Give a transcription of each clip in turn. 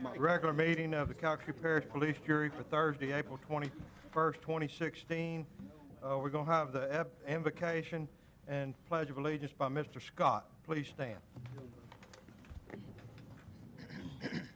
regular meeting of the Calcasieu Parish Police Jury for Thursday, April 21st, 2016. We're going to have the invocation and Pledge of Allegiance by Mr. Scott. Please stand.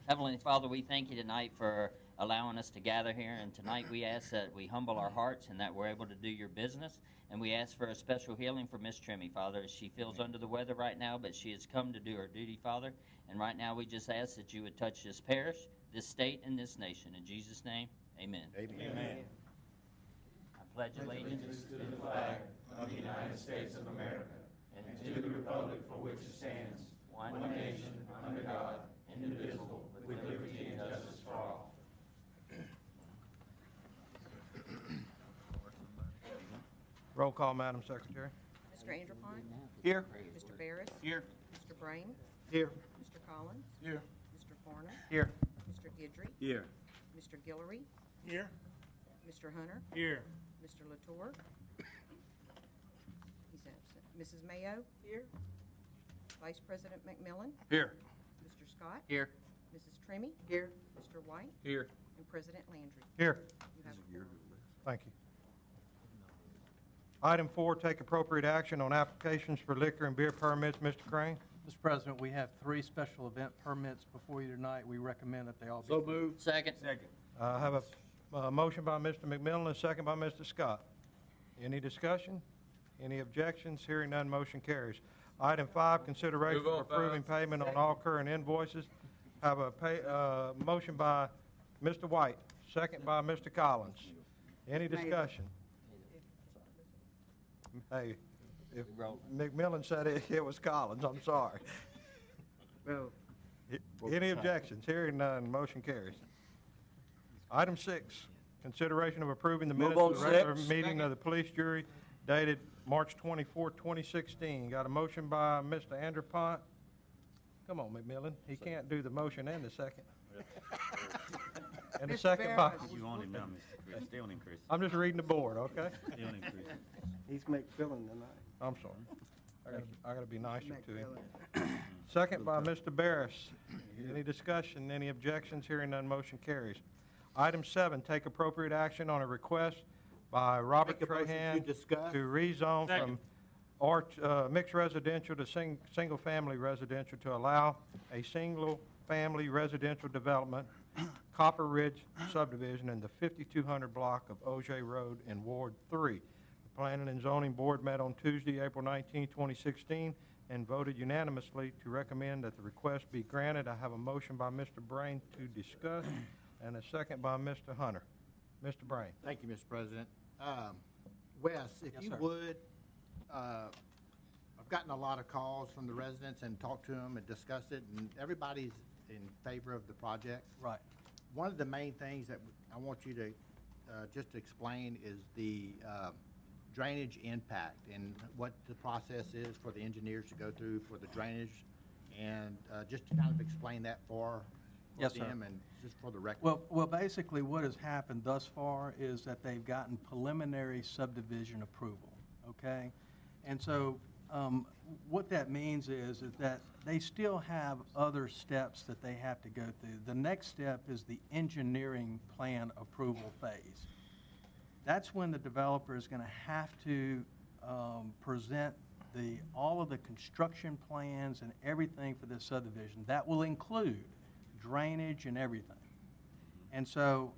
Heavenly Father, we thank you tonight for allowing us to gather here, and tonight we ask that we humble our hearts and that we're able to do your business, and we ask for a special healing for Miss Trimmy, Father, as she feels under the weather right now, but she has come to do her duty, Father, and right now we just ask that you would touch this parish, this state, and this nation. In Jesus' name, amen. Amen. Amen. I pledge allegiance to the flag of the United States of America and to the republic for which it stands, one nation, under God, indivisible, with liberty and justice for all. Roll call, Madam Secretary. Mr. Anderpont? Here. Mr. Barris? Here. Mr. Brain? Here. Mr. Collins? Here. Mr. Farner? Here. Mr. Guidry? Here. Mr. Guillory? Here. Mr. Hunter? Here. Mr. Latour? He's absent. Mrs. Mayo? Here. Vice President McMillan? Here. Mr. Scott? Here. Mrs. Trimmy? Here. Mr. White? Here. And President Landry. Here. You have a quorum. Thank you. Item 4, take appropriate action on applications for liquor and beer permits. Mr. Crane? Mr. President, we have 3 special event permits before you tonight. We recommend that they all be... So moved. Second. I have a motion by Mr. McMillan and a second by Mr. Scott. Any discussion? Any objections? Hearing none, motion carries. Item 5, consideration of approving payment on all current invoices. Have a motion by Mr. White, second by Mr. Collins. Any discussion? Hey, if McMillan said it was Collins, I'm sorry. Well, Any objections? Hearing none, motion carries. Item 6, consideration of approving the minutes of the regular meeting of the police jury dated March 24, 2016. Got a motion by Mr. Anderpont. Come on, McMillan. He can't do the motion and the second. And the second by... You on him now, Mr. Chris. Stay on him, Chris. I'm just reading the board, okay? Stay on him, Chris. he's McFillan tonight. I'm sorry. I gotta be nicer to him. Second by Mr. Barris. Any discussion, any objections? Hearing none, motion carries. Item 7, take appropriate action on a request by Robert Make a motion Trahan to discuss. to rezone from mixed residential to single-family residential to allow a single-family residential development, Copper Ridge subdivision in the 5200 block of Auger Road in Ward 3. The Planning and Zoning Board met on Tuesday, April 19, 2016, and voted unanimously to recommend that the request be granted. I have a motion by Mr. Brain to discuss and a second by Mr. Hunter. Mr. Brain. Thank you, Mr. President. Wes, if Yes, you sir. would, I've gotten a lot of calls from the residents and talked to them and discussed it, and everybody's in favor of the project. Right. One of the main things that I want you to just explain is the drainage impact and what the process is for the engineers to go through for the drainage, and just to kind of explain that for Yes, sir. them and just for the record. Well, basically what has happened thus far is that they've gotten preliminary subdivision approval, okay? And so what that means is that they still have other steps that they have to go through. The next step is the engineering plan approval phase. That's when the developer is going to have to present all of the construction plans and everything for this subdivision. That will include drainage and everything. And so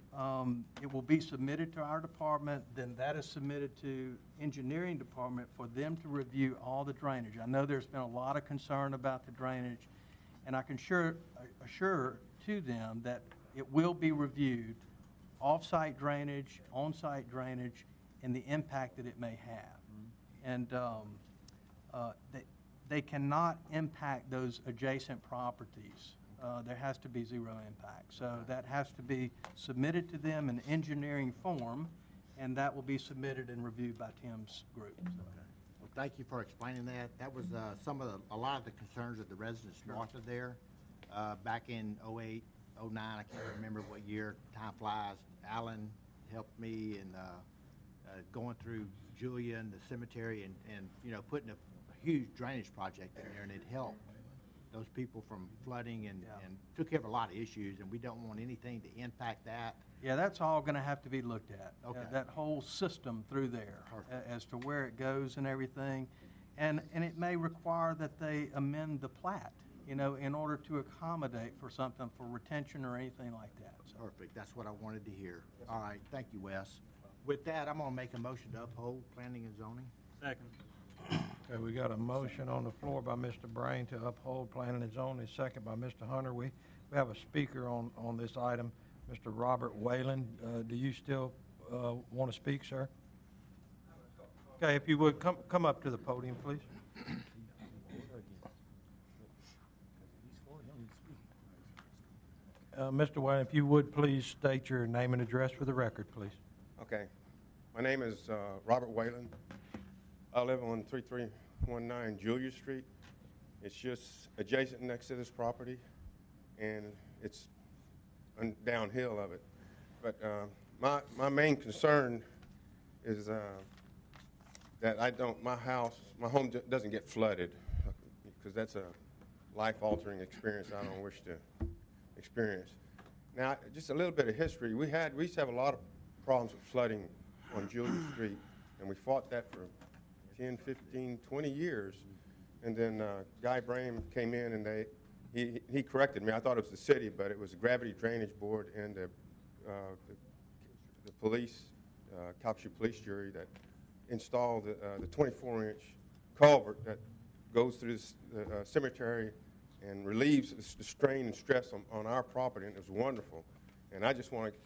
it will be submitted to our department, then that is submitted to engineering department for them to review all the drainage. I know there's been a lot of concern about the drainage, and I can assure to them that it will be reviewed, off-site drainage, on-site drainage, and the impact that it may have. And they cannot impact those adjacent properties. There has to be zero impact. So that has to be submitted to them in engineering form, and that will be submitted and reviewed by Tim's group. So. Well, thank you for explaining that. That was a lot of the concerns of the residents north of there. Back in 08, 09, I can't remember what year, time flies, Alan helped me in going through Julia and the cemetery and putting a huge drainage project in there, and it helped. those people from flooding and, Yeah. and took care of a lot of issues, and we don't want anything to impact that. Yeah, that's all going to have to be looked at. Okay. That whole system through there, Perfect. as to where it goes and everything. And it may require that they amend the plat, in order to accommodate for something, for retention or anything like that. So, Perfect, that's what I wanted to hear. All right, thank you, Wes. With that, I'm gonna make a motion to uphold planning and zoning. Second. Okay, we got a motion on the floor by Mr. Brain to uphold planning and zoning, second by Mr. Hunter. We have a speaker on this item, Mr. Robert Whalen. Do you still want to speak, sir? Okay, if you would, come up to the podium, please. Mr. Whalen, if you would, please state your name and address for the record, please. Okay. My name is Robert Whalen. I live on 3319 Julia Street. It's just adjacent next to this property, and it's downhill of it. But my main concern is that my home doesn't get flooded, because that's a life-altering experience I don't wish to experience. Now, just a little bit of history. We used to have a lot of problems with flooding on Julia Street, and we fought that for 10, 15, 20 years. And then Guy Brame came in, and he corrected me. I thought it was the city, but it was the Gravity Drainage Board and the police, Calcasieu Police Jury, that installed the 24-inch culvert that goes through the cemetery and relieves the strain and stress on our property, and it was wonderful. And I just want to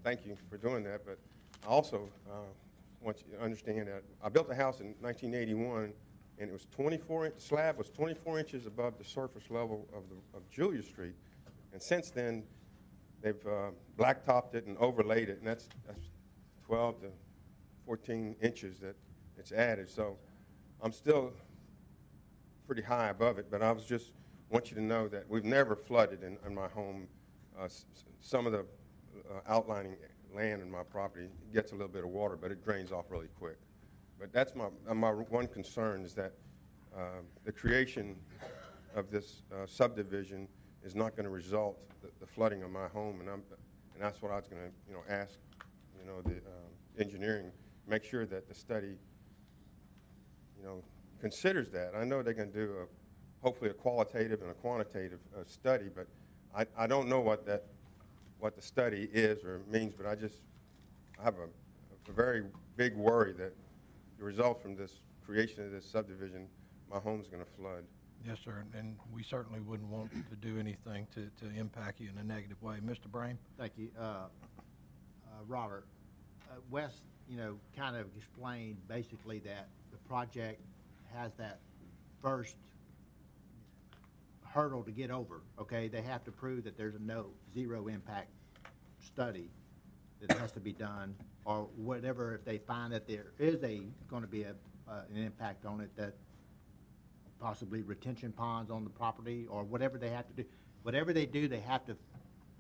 thank you for doing that, but I also want you to understand that I built a house in 1981, and it was 24-inch, the slab was 24 inches above the surface level of Julia Street. And since then, they've blacktopped it and overlaid it, and that's 12 to 14 inches that it's added. So I'm still pretty high above it, but I want you to know that we've never flooded in my home. Some of the outlining land in my property gets a little bit of water, but it drains off really quick. But that's my one concern, is that the creation of this subdivision is not going to result the flooding of my home, and that's what I was going to ask the engineering, make sure that the study considers that. I know they're going to do hopefully a qualitative and a quantitative study, but I don't know what the study is or means, but I have a very big worry that the result from this creation of this subdivision, my home's going to flood. Yes, sir, and we certainly wouldn't want to do anything to impact you in a negative way. Mr. Brame? Thank you. Robert, Wes, kind of explained basically that the project has that first hurdle to get over, okay? They have to prove that there's zero impact study that has to be done, or whatever. If they find that there is going to be an impact on it, that possibly retention ponds on the property, or whatever they have to do. Whatever they do, they have to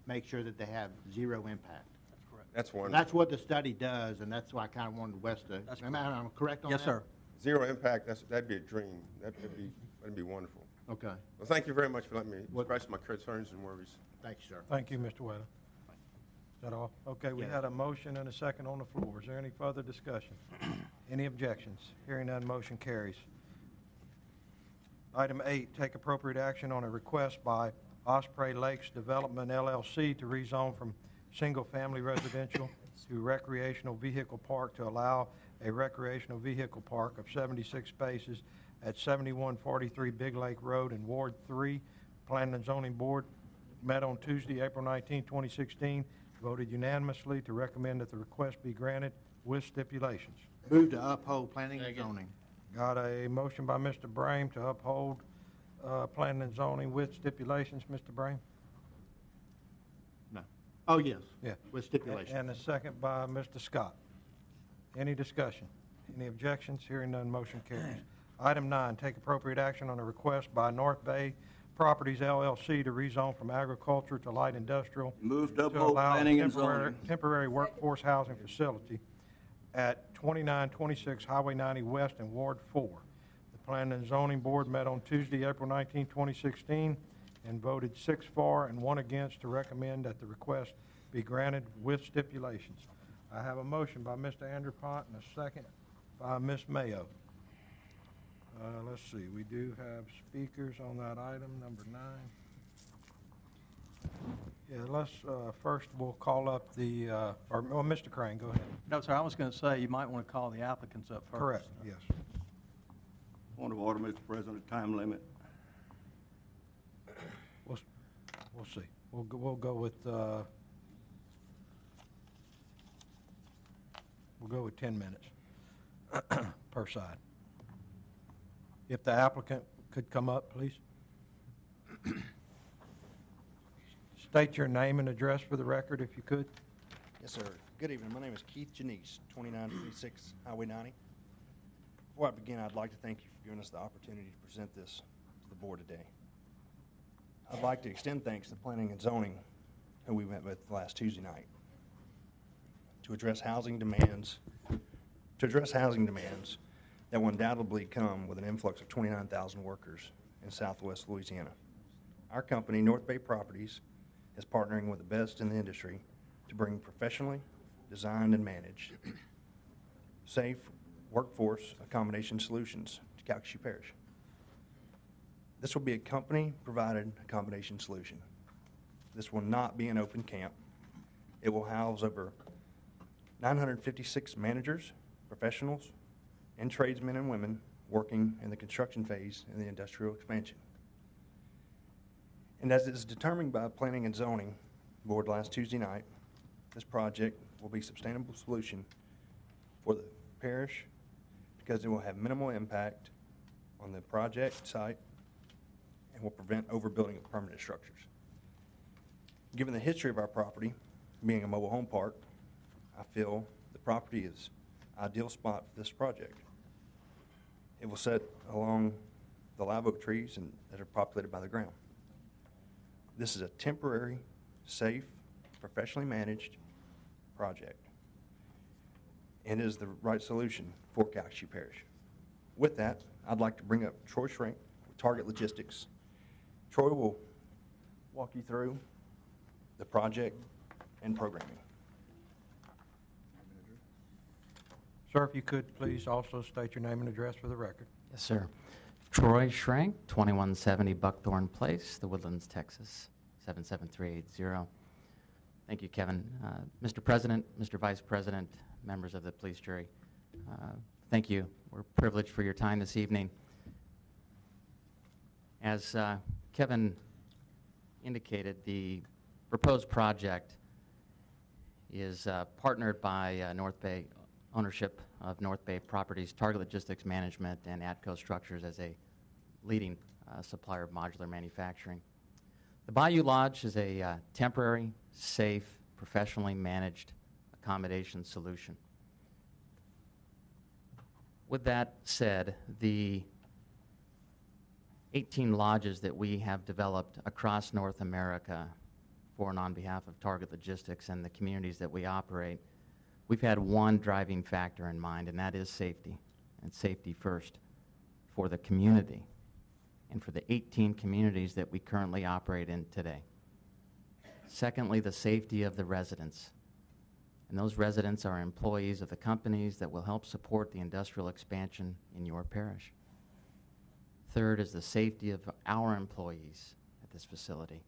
make sure that they have zero impact. that's correct. That's And wonderful. that's what the study does, and that's why I kind of wanted Wes to. That's Am I correct on that? Yes, sir. Zero impact, that'd be a dream. That'd be wonderful. Okay. Well, thank you very much for letting me What- express my concerns and worries. Thank you, sir. Thank you, Mr. Whalen. Is that all? Okay, we Yes. had a motion and a second on the floor. Is there any further discussion? Any objections? Hearing none, motion carries. Item 8, take appropriate action on a request by Osprey Lakes Development LLC to rezone from single-family residential to recreational vehicle park to allow a recreational vehicle park of 76 spaces at 7143 Big Lake Road in Ward 3. Planning and Zoning Board met on Tuesday, April 19, 2016, voted unanimously to recommend that the request be granted with stipulations. Move to uphold planning and Second. zoning. Got a motion by Mr. Brame to uphold planning and zoning with stipulations. Mr. Brame? No. Oh, yes. Yeah. With stipulation. And a second by Mr. Scott. Any discussion? Any objections? Hearing none, motion carries. Item 9, take appropriate action on a request by North Bay Properties LLC to rezone from agriculture to light industrial Move to to uphold allow a planning and zoning. temporary workforce housing facility at 2926 Highway 90 West in Ward 4. The Planning and Zoning Board met on Tuesday, April 19, 2016, and voted 6 for and 1 against to recommend that the request be granted with stipulations. I have a motion by Mr. Andrew Pont and a second by Ms. Mayo. Let's see, we do have speakers on that item, number 9. Yeah, let's, first we'll call up the, Mr. Crane, go ahead. No, sir, I was going to say, you might want to call the applicants up first. Correct, yes. Point of order, Mr. President, time limit. We'll see. We'll go with, we'll go with 10 minutes per side. If the applicant could come up, please. State your name and address for the record, if you could. Yes, sir. Good evening. My name is Keith Janice, 2936 Highway 90. Before I begin, I'd like to thank you for giving us the opportunity to present this to the board today. I'd like to extend thanks to Planning and Zoning, who we met with last Tuesday night, to address housing demands that will undoubtedly come with an influx of 29,000 workers in Southwest Louisiana. Our company, North Bay Properties, is partnering with the best in the industry to bring professionally designed and managed safe workforce accommodation solutions to Calcasieu Parish. This will be a company-provided accommodation solution. This will not be an open camp. It will house over 956 managers, professionals, and tradesmen and women working in the construction phase in the industrial expansion. And as is determined by Planning and Zoning Board last Tuesday night, this project will be a sustainable solution for the parish because it will have minimal impact on the project site and will prevent overbuilding of permanent structures. Given the history of our property being a mobile home park, I feel the property is an ideal spot for this project. It will sit along the live oak trees that are populated by the ground. This is a temporary, safe, professionally managed project, and is the right solution for Calcasieu Parish. With that, I'd like to bring up Troy Schrank with Target Logistics. Troy will walk you through the project and programming. Sir, if you could please also state your name and address for the record. Yes, sir. Troy Schrank, 2170 Buckthorn Place, The Woodlands, Texas, 77380. Thank you, Kevin. Mr. President, Mr. Vice President, members of the police jury, thank you. We're privileged for your time this evening. As Kevin indicated, the proposed project is partnered by North Bay ownership of North Bay Properties, Target Logistics Management, and Atco Structures as a leading supplier of modular manufacturing. The Bayou Lodge is a temporary, safe, professionally managed accommodation solution. With that said, the 18 lodges that we have developed across North America for and on behalf of Target Logistics and the communities that we operate, we've had one driving factor in mind, and that is safety, and safety first for the community and for the 18 communities that we currently operate in today. Secondly, the safety of the residents. And those residents are employees of the companies that will help support the industrial expansion in your parish. Third is the safety of our employees at this facility.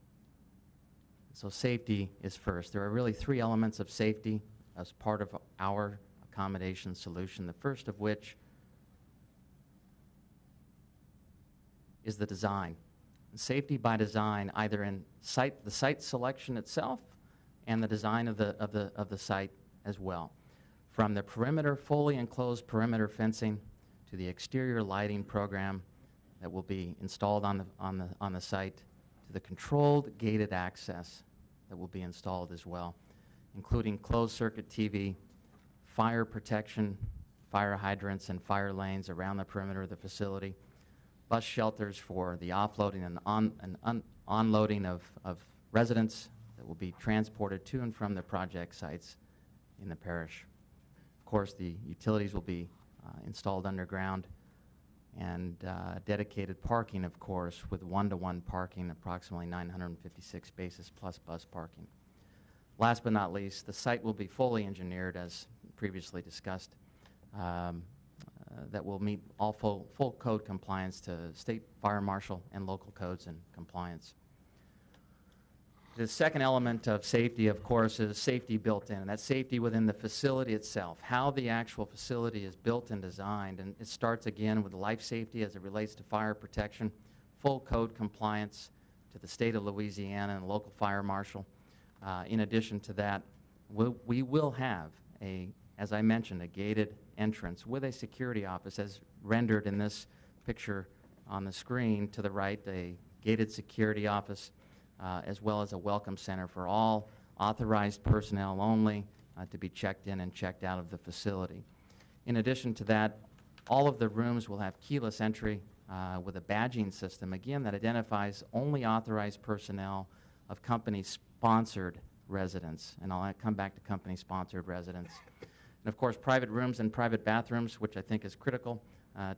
So safety is first. There are really 3 elements of safety as part of our accommodation solution, the first of which is the design. Safety by design, either in the site selection itself and the design of the site as well. From the perimeter, fully enclosed perimeter fencing, to the exterior lighting program that will be installed on the site, to the controlled gated access that will be installed as well, including closed circuit TV, fire protection, fire hydrants and fire lanes around the perimeter of the facility, bus shelters for the offloading and onloading of residents that will be transported to and from the project sites in the parish. Of course, the utilities will be installed underground. and dedicated parking, of course, with one-to-one parking, approximately 956 spaces plus bus parking. Last but not least, the site will be fully engineered, as previously discussed, that will meet all full code compliance to state fire marshal and local codes and compliance. The second element of safety, of course, is safety built in, and that's safety within the facility itself, how the actual facility is built and designed. And it starts again with life safety as it relates to fire protection, full code compliance to the state of Louisiana and local fire marshal. In addition to that, we will have, as I mentioned, a gated entrance with a security office, as rendered in this picture on the screen to the right, a gated security office, as well as a welcome center for all authorized personnel only to be checked in and checked out of the facility. In addition to that, all of the rooms will have keyless entry with a badging system, again, that identifies only authorized personnel of company-sponsored residents. And I'll come back to company-sponsored residents. And of course, private rooms and private bathrooms, which I think is critical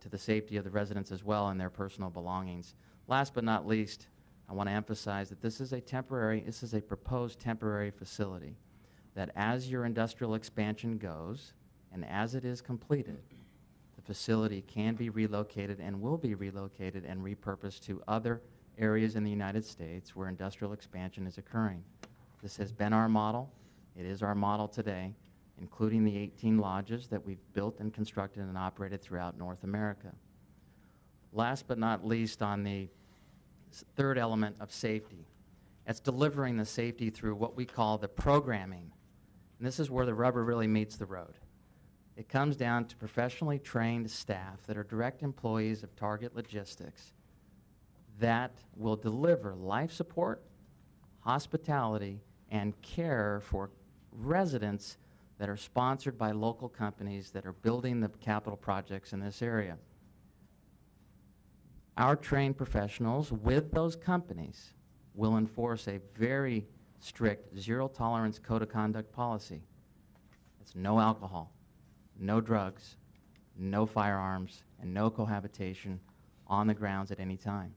to the safety of the residents as well and their personal belongings. Last but not least, I want to emphasize that this is a proposed temporary facility, that as your industrial expansion goes and as it is completed, the facility can be relocated and will be relocated and repurposed to other areas in the United States where industrial expansion is occurring. This has been our model. It is our model today, including the 18 lodges that we've built and constructed and operated throughout North America. Last but not least, on the third element of safety, it's delivering the safety through what we call the programming. And this is where the rubber really meets the road. It comes down to professionally trained staff that are direct employees of Target Logistics that will deliver life support, hospitality, and care for residents that are sponsored by local companies that are building the capital projects in this area. Our trained professionals with those companies will enforce a very strict zero-tolerance code of conduct policy. It's no alcohol, no drugs, no firearms, and no cohabitation on the grounds at any time.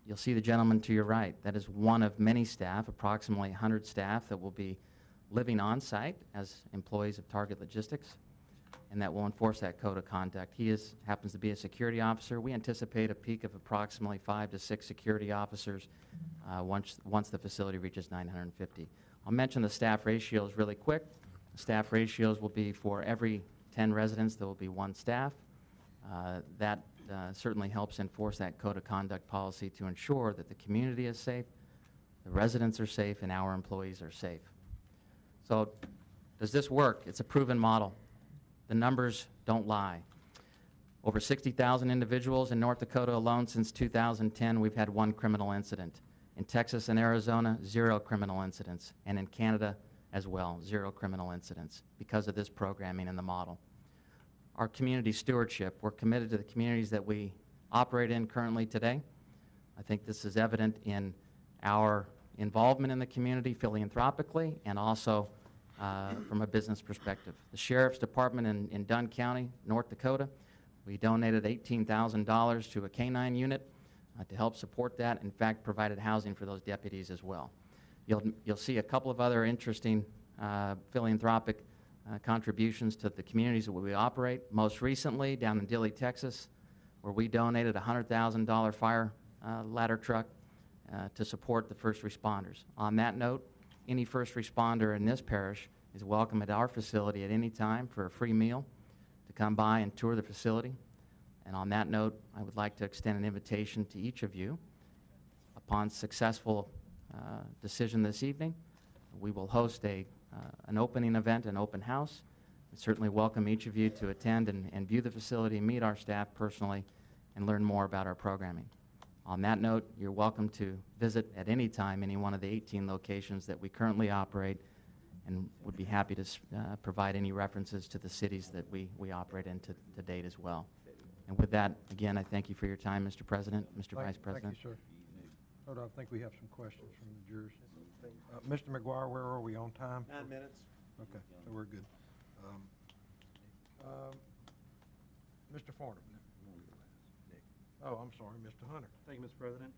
You'll see the gentleman to your right. That is one of many staff, approximately 100 staff, that will be living on site as employees of Target Logistics, and that will enforce that code of conduct. He happens to be a security officer. We anticipate a peak of approximately 5 to 6 security officers once the facility reaches 950. I'll mention the staff ratios really quick. The staff ratios will be for every 10 residents, there will be 1 staff. That certainly helps enforce that code of conduct policy to ensure that the community is safe, the residents are safe, and our employees are safe. So does this work? It's a proven model. The numbers don't lie. Over 60,000 individuals in North Dakota alone since 2010, we've had 1 criminal incident. In Texas and Arizona, 0 criminal incidents. And in Canada as well, 0 criminal incidents because of this programming and the model. Our community stewardship, we're committed to the communities that we operate in currently today. I think this is evident in our involvement in the community philanthropically and also from a business perspective. The Sheriff's Department in Dunn County, North Dakota, we donated $18,000 to a canine unit to help support that. In fact, provided housing for those deputies as well. You'll see a couple of other interesting philanthropic contributions to the communities that we operate. Most recently, down in Dilley, Texas, where we donated a $100,000 fire ladder truck to support the first responders. On that note, any first responder in this parish is welcome at our facility at any time for a free meal to come by and tour the facility. And on that note, I would like to extend an invitation to each of you. Upon successful decision this evening, we will host an opening event, an open house. We certainly welcome each of you to attend and view the facility, meet our staff personally, and learn more about our programming. On that note, you're welcome to visit at any time any one of the 18 locations that we currently operate, and would be happy to provide any references to the cities that we operate in to date as well. And with that, again, I thank you for your time, Mr. President, Mr. Vice President. Thank you, sir. Hold on, I think we have some questions from the jurors. Mr. McGuire, where are we on time? 9 minutes. Okay, so we're good. Mr. Farnum. Oh, I'm sorry, Mr. Hunter. Thank you, Mr. President.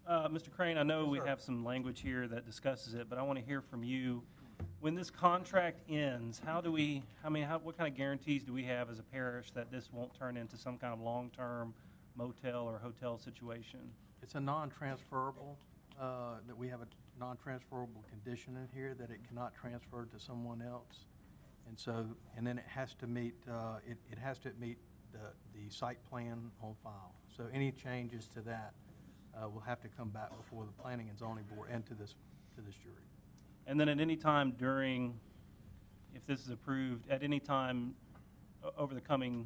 Mr. Crane, I know Yes, we sir. have some language here that discusses it, but I want to hear from you. When this contract ends, what kind of guarantees do we have as a parish that this won't turn into some kind of long-term motel or hotel situation? It's a non-transferable, that we have a non-transferable condition in here that it cannot transfer to someone else. And so, and then it has to meet, it has to meet the site plan on file. So any changes to that will have to come back before the Planning and Zoning Board and to this jury. And then at any time during, if this is approved, at any time over the coming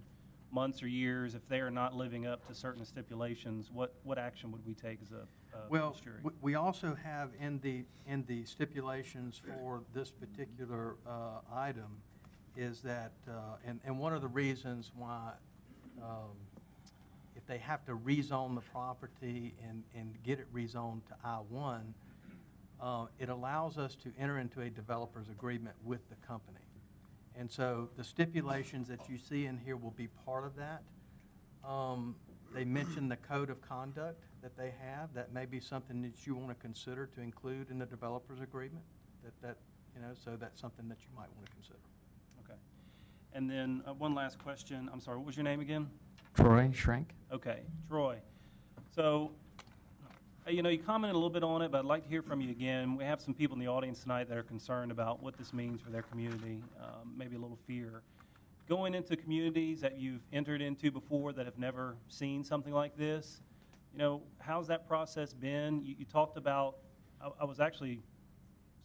months or years, if they are not living up to certain stipulations, what action would we take as a Well, jury? we also have in the stipulations for this particular item is that, and one of the reasons why if they have to rezone the property and get it rezoned to I-1, it allows us to enter into a developer's agreement with the company. And so the stipulations that you see in here will be part of that. They mention the code of conduct that they have. That may be something that you want to consider to include in the developer's agreement. So that's something that you might want to consider. Okay. And then one last question. I'm sorry, what was your name again? Troy Schrenk? Okay, Troy. So, you commented a little bit on it, but I'd like to hear from you again. We have some people in the audience tonight that are concerned about what this means for their community, maybe a little fear. Going into communities that you've entered into before that have never seen something like this, how's that process been? You talked about, I was actually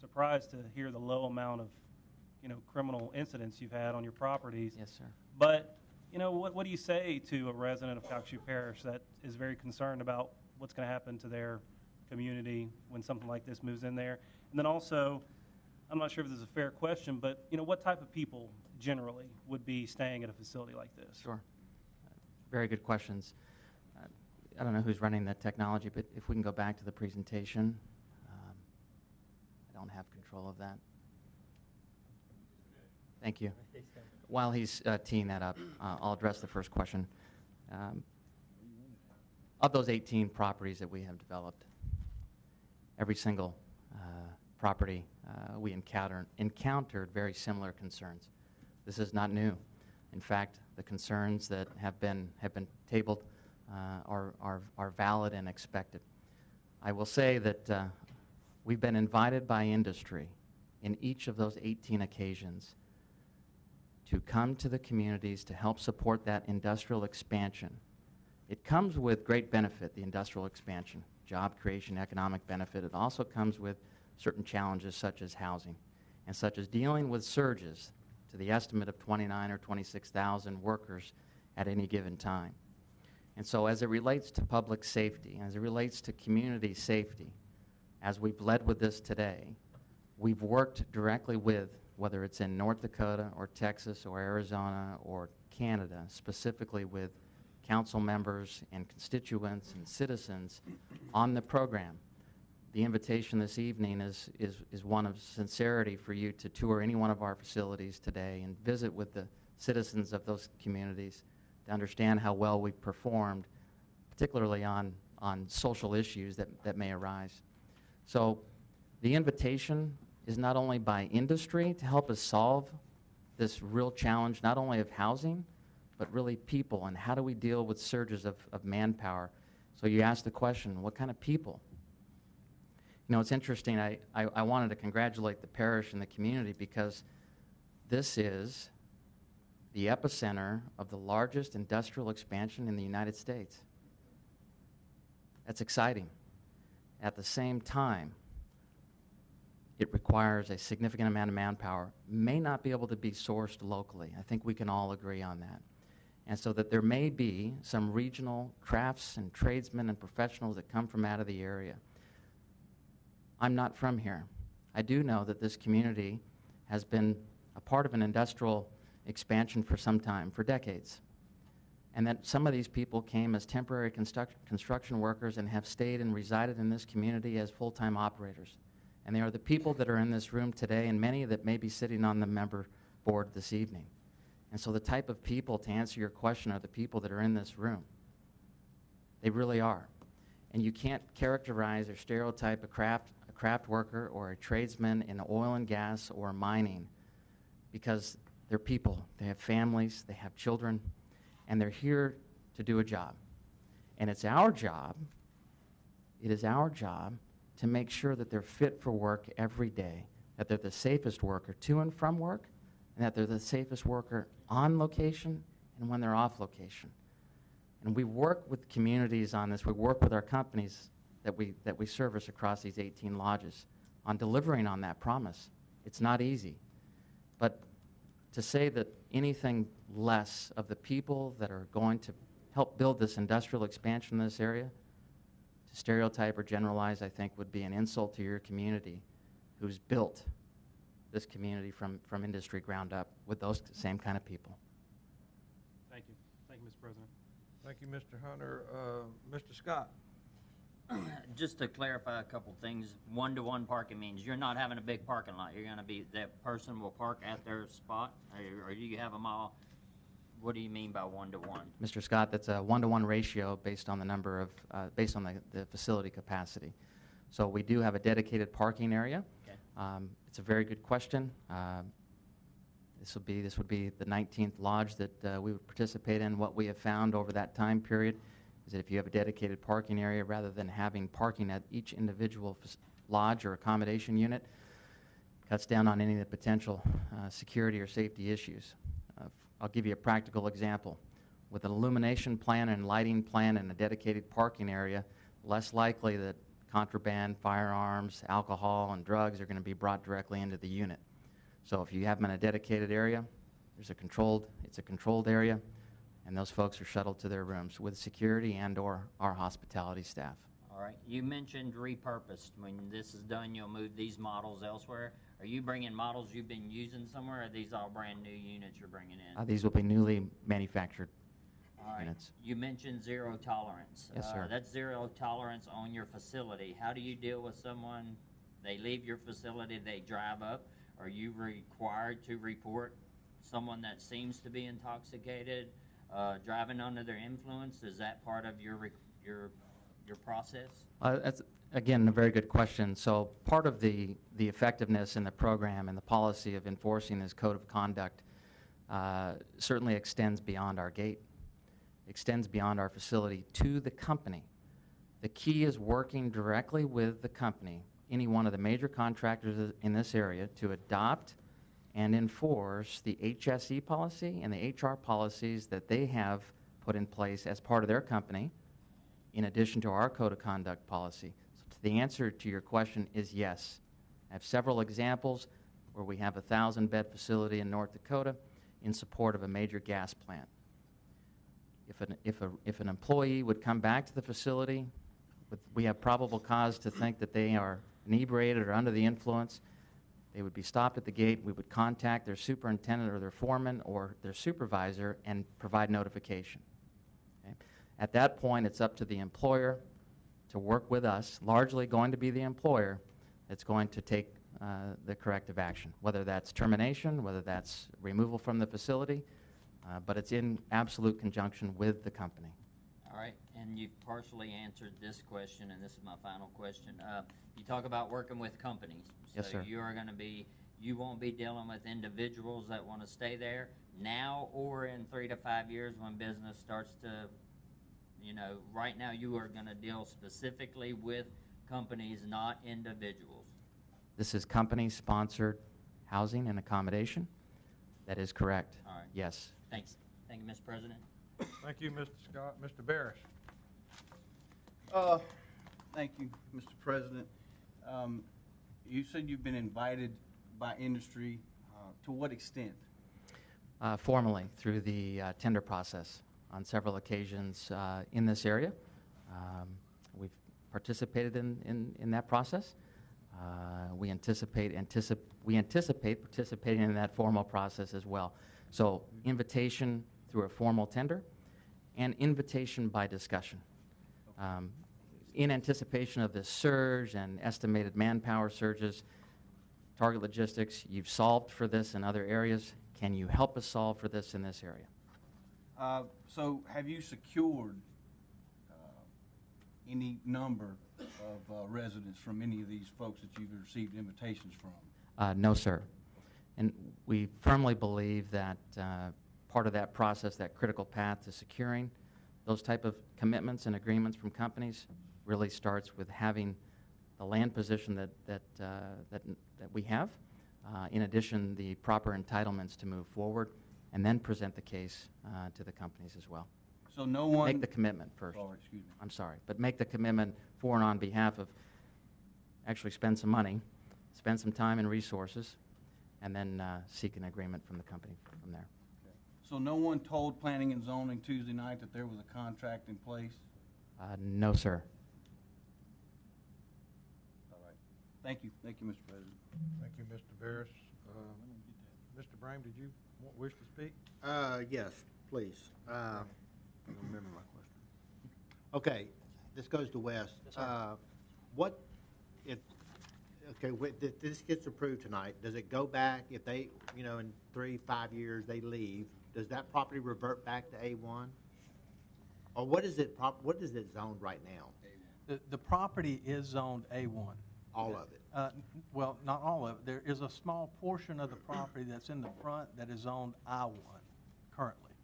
surprised to hear the low amount of, criminal incidents you've had on your properties. Yes, sir. But, what do you say to a resident of Calcasieu Parish that is very concerned about what's going to happen to their community when something like this moves in there? And then also, I'm not sure if this is a fair question, but, what type of people generally would be staying at a facility like this? Sure. Very good questions. I don't know who's running that technology, but if we can go back to the presentation. I don't have control of that. Thank you. While he's teeing that up, I'll address the first question. Of those 18 properties that we have developed, every single property we encountered very similar concerns. This is not new. In fact, the concerns that have been tabled are valid and expected. I will say that we've been invited by industry in each of those 18 occasions to come to the communities to help support that industrial expansion. It comes with great benefit, the industrial expansion, job creation, economic benefit. It also comes with certain challenges such as housing and such as dealing with surges to the estimate of 29 or 26,000 workers at any given time. And so as it relates to public safety, as it relates to community safety, as we've led with this today, we've worked directly with, whether it's in North Dakota or Texas or Arizona or Canada, specifically with council members and constituents and citizens on the program. The invitation this evening is one of sincerity for you to tour any one of our facilities today and visit with the citizens of those communities to understand how well we've performed, particularly on social issues that may arise. So the invitation is not only by industry to help us solve this real challenge, not only of housing, but really people, and how do we deal with surges of manpower. So you asked the question, what kind of people? It's interesting, I wanted to congratulate the parish and the community because this is the epicenter of the largest industrial expansion in the United States. That's exciting. At the same time, it requires a significant amount of manpower, may not be able to be sourced locally. I think we can all agree on that. And so that there may be some regional crafts and tradesmen and professionals that come from out of the area. I'm not from here. I do know that this community has been a part of an industrial expansion for some time, for decades. And that some of these people came as temporary construction workers and have stayed and resided in this community as full-time operators. And they are the people that are in this room today and many that may be sitting on the member board this evening. And so the type of people, to answer your question, are the people that are in this room. They really are. And you can't characterize or stereotype a craft worker or a tradesman in oil and gas or mining, because they're people. They have families, they have children, and they're here to do a job. And it's our job, it is our job to make sure that they're fit for work every day, that they're the safest worker to and from work, and that they're the safest worker on location and when they're off location. And we work with communities on this. We work with our companies that we service across these 18 lodges on delivering on that promise. It's not easy. But to say that anything less of the people that are going to help build this industrial expansion in this area, to stereotype or generalize, I think would be an insult to your community, who's built this community from industry ground up with those same kind of people. Thank you. Thank you, Mr. President. Thank you, Mr. Hunter. Mr. Scott? Just to clarify a couple things, one-to-one parking means you're not having a big parking lot. You're going to be, that person will park at their spot, or you have them all. What do you mean by one-to-one? Mr. Scott, that's a one-to-one ratio based on the number of, based on the facility capacity. So we do have a dedicated parking area. Okay. It's a very good question. This would be the 19th lodge that we would participate in. What we have found over that time period is that if you have a dedicated parking area, rather than having parking at each individual lodge or accommodation unit, cuts down on any of the potential security or safety issues. I'll give you a practical example. With an illumination plan and lighting plan and a dedicated parking area, less likely that contraband, firearms, alcohol, and drugs are going to be brought directly into the unit. So if you have them in a dedicated area, it's a controlled area, and those folks are shuttled to their rooms with security and or our hospitality staff. All right. You mentioned repurposed. When this is done, you'll move these models elsewhere. Are you bringing models you've been using somewhere, or are these all brand new units you're bringing in? These will be newly manufactured All right. units. You mentioned zero tolerance. Yes, sir. That's zero tolerance on your facility. How do you deal with someone, they leave your facility, they drive up? Are you required to report someone that seems to be intoxicated, driving under their influence? Is that part of your process? That's, again, a very good question. So part of the effectiveness in the program and the policy of enforcing this code of conduct certainly extends beyond our gate, extends beyond our facility to the company. The key is working directly with the company, any one of the major contractors in this area, to adopt and enforce the HSE policy and the HR policies that they have put in place as part of their company, in addition to our code of conduct policy. So the answer to your question is yes. I have several examples where we have a 1,000-bed facility in North Dakota in support of a major gas plant. If an employee would come back to the facility, we have probable cause to think that they are inebriated or under the influence, they would be stopped at the gate. We would contact their superintendent or their foreman or their supervisor and provide notification. Okay? At that point, it's up to the employer to work with us, largely going to be the employer that's going to take the corrective action, whether that's termination, whether that's removal from the facility, but it's in absolute conjunction with the company. All right, and you've partially answered this question, and this is my final question. You talk about working with companies. Yes, sir. So you won't be dealing with individuals that want to stay there now or in 3 to 5 years when business starts to, right now you are going to deal specifically with companies, not individuals. This is company-sponsored housing and accommodation. That is correct. All right. Yes. Thanks. Thank you, Mr. President. Thank you, Mr. Scott. Mr. Barris? Thank you, Mr. President. You said you've been invited by industry. To what extent? Formally, through the tender process on several occasions in this area. We've participated in that process. We anticipate participating in that formal process as well. So invitation through a formal tender and invitation by discussion. In anticipation of this surge and estimated manpower surges, Target Logistics, you've solved for this in other areas. can you help us solve for this in this area? So have you secured any number of residents from any of these folks that you've received invitations from? No, sir. And we firmly believe that part of that process, that critical path to securing those type of commitments and agreements from companies really starts with having the land position that we have. In addition, the proper entitlements to move forward, and then present the case to the companies as well. So no one... Make the commitment first. Oh, excuse me. I'm sorry, but make the commitment for and on behalf of, actually spend some money, spend some time and resources, and then seek an agreement from the company from there. So no one told Planning and Zoning Tuesday night that there was a contract in place? No, sir. All right. Thank you. Thank you, Mr. President. Thank you, Mr. Barris. Mr. Brame, did you wish to speak? Yes, please. I don't remember my question. Okay, this goes to Wes. What, if, okay, if this gets approved tonight, does it go back, if they, you know, in 3-5 years they leave, does that property revert back to A1? Or what is it zoned right now? The property is zoned A1. All of it? Well, not all of it. There is a small portion of the property that's in the front that is zoned I1 currently.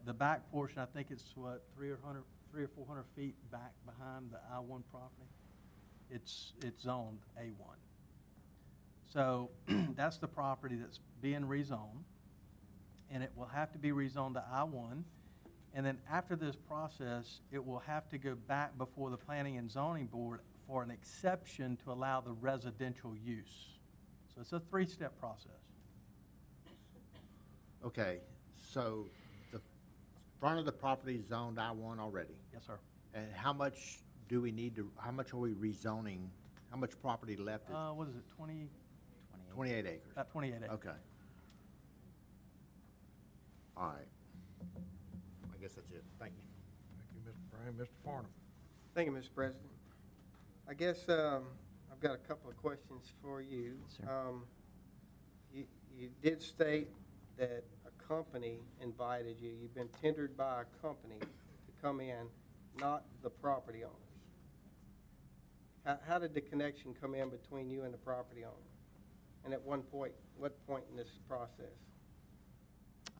The back portion, I think it's what, 300 or 400 feet back behind the I1 property. It's zoned A1. So that's the property that's being rezoned, and it will have to be rezoned to I1. And then after this process, it will have to go back before the Planning and Zoning Board for an exception to allow the residential use. So it's a 3-step process. Okay, so the front of the property is zoned I1 already? Yes, sir. And how much do we need to, how much are we rezoning? How much property left is? What is it, 28 acres. about 28 acres. Okay. All right. I guess that's it. Thank you. Thank you, Mr. Brame. Mr. Farnham. Thank you, Mr. President. I guess I've got a couple of questions for you. Sir. You did state that a company invited you. You've been tendered by a company to come in, not the property owners. How did the connection come in between you and the property owner? And at what point in this process?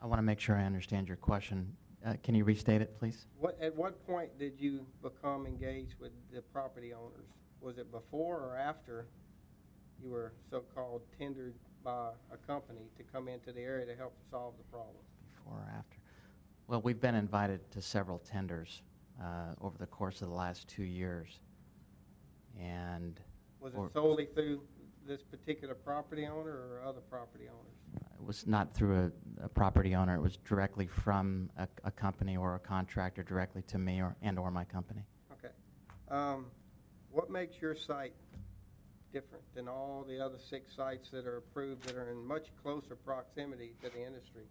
I want to make sure I understand your question. Can you restate it, please? At what point did you become engaged with the property owners? Was it before or after you were so-called tendered by a company to come into the area to help solve the problem? Before or after? Well, we've been invited to several tenders over the course of the last 2 years. And Was it solely through this particular property owner or other property owners? it was not through a property owner. It was directly from a company or a contractor directly to me or my company. Okay. What makes your site different than all the other 6 sites that are approved that are in much closer proximity to the industry?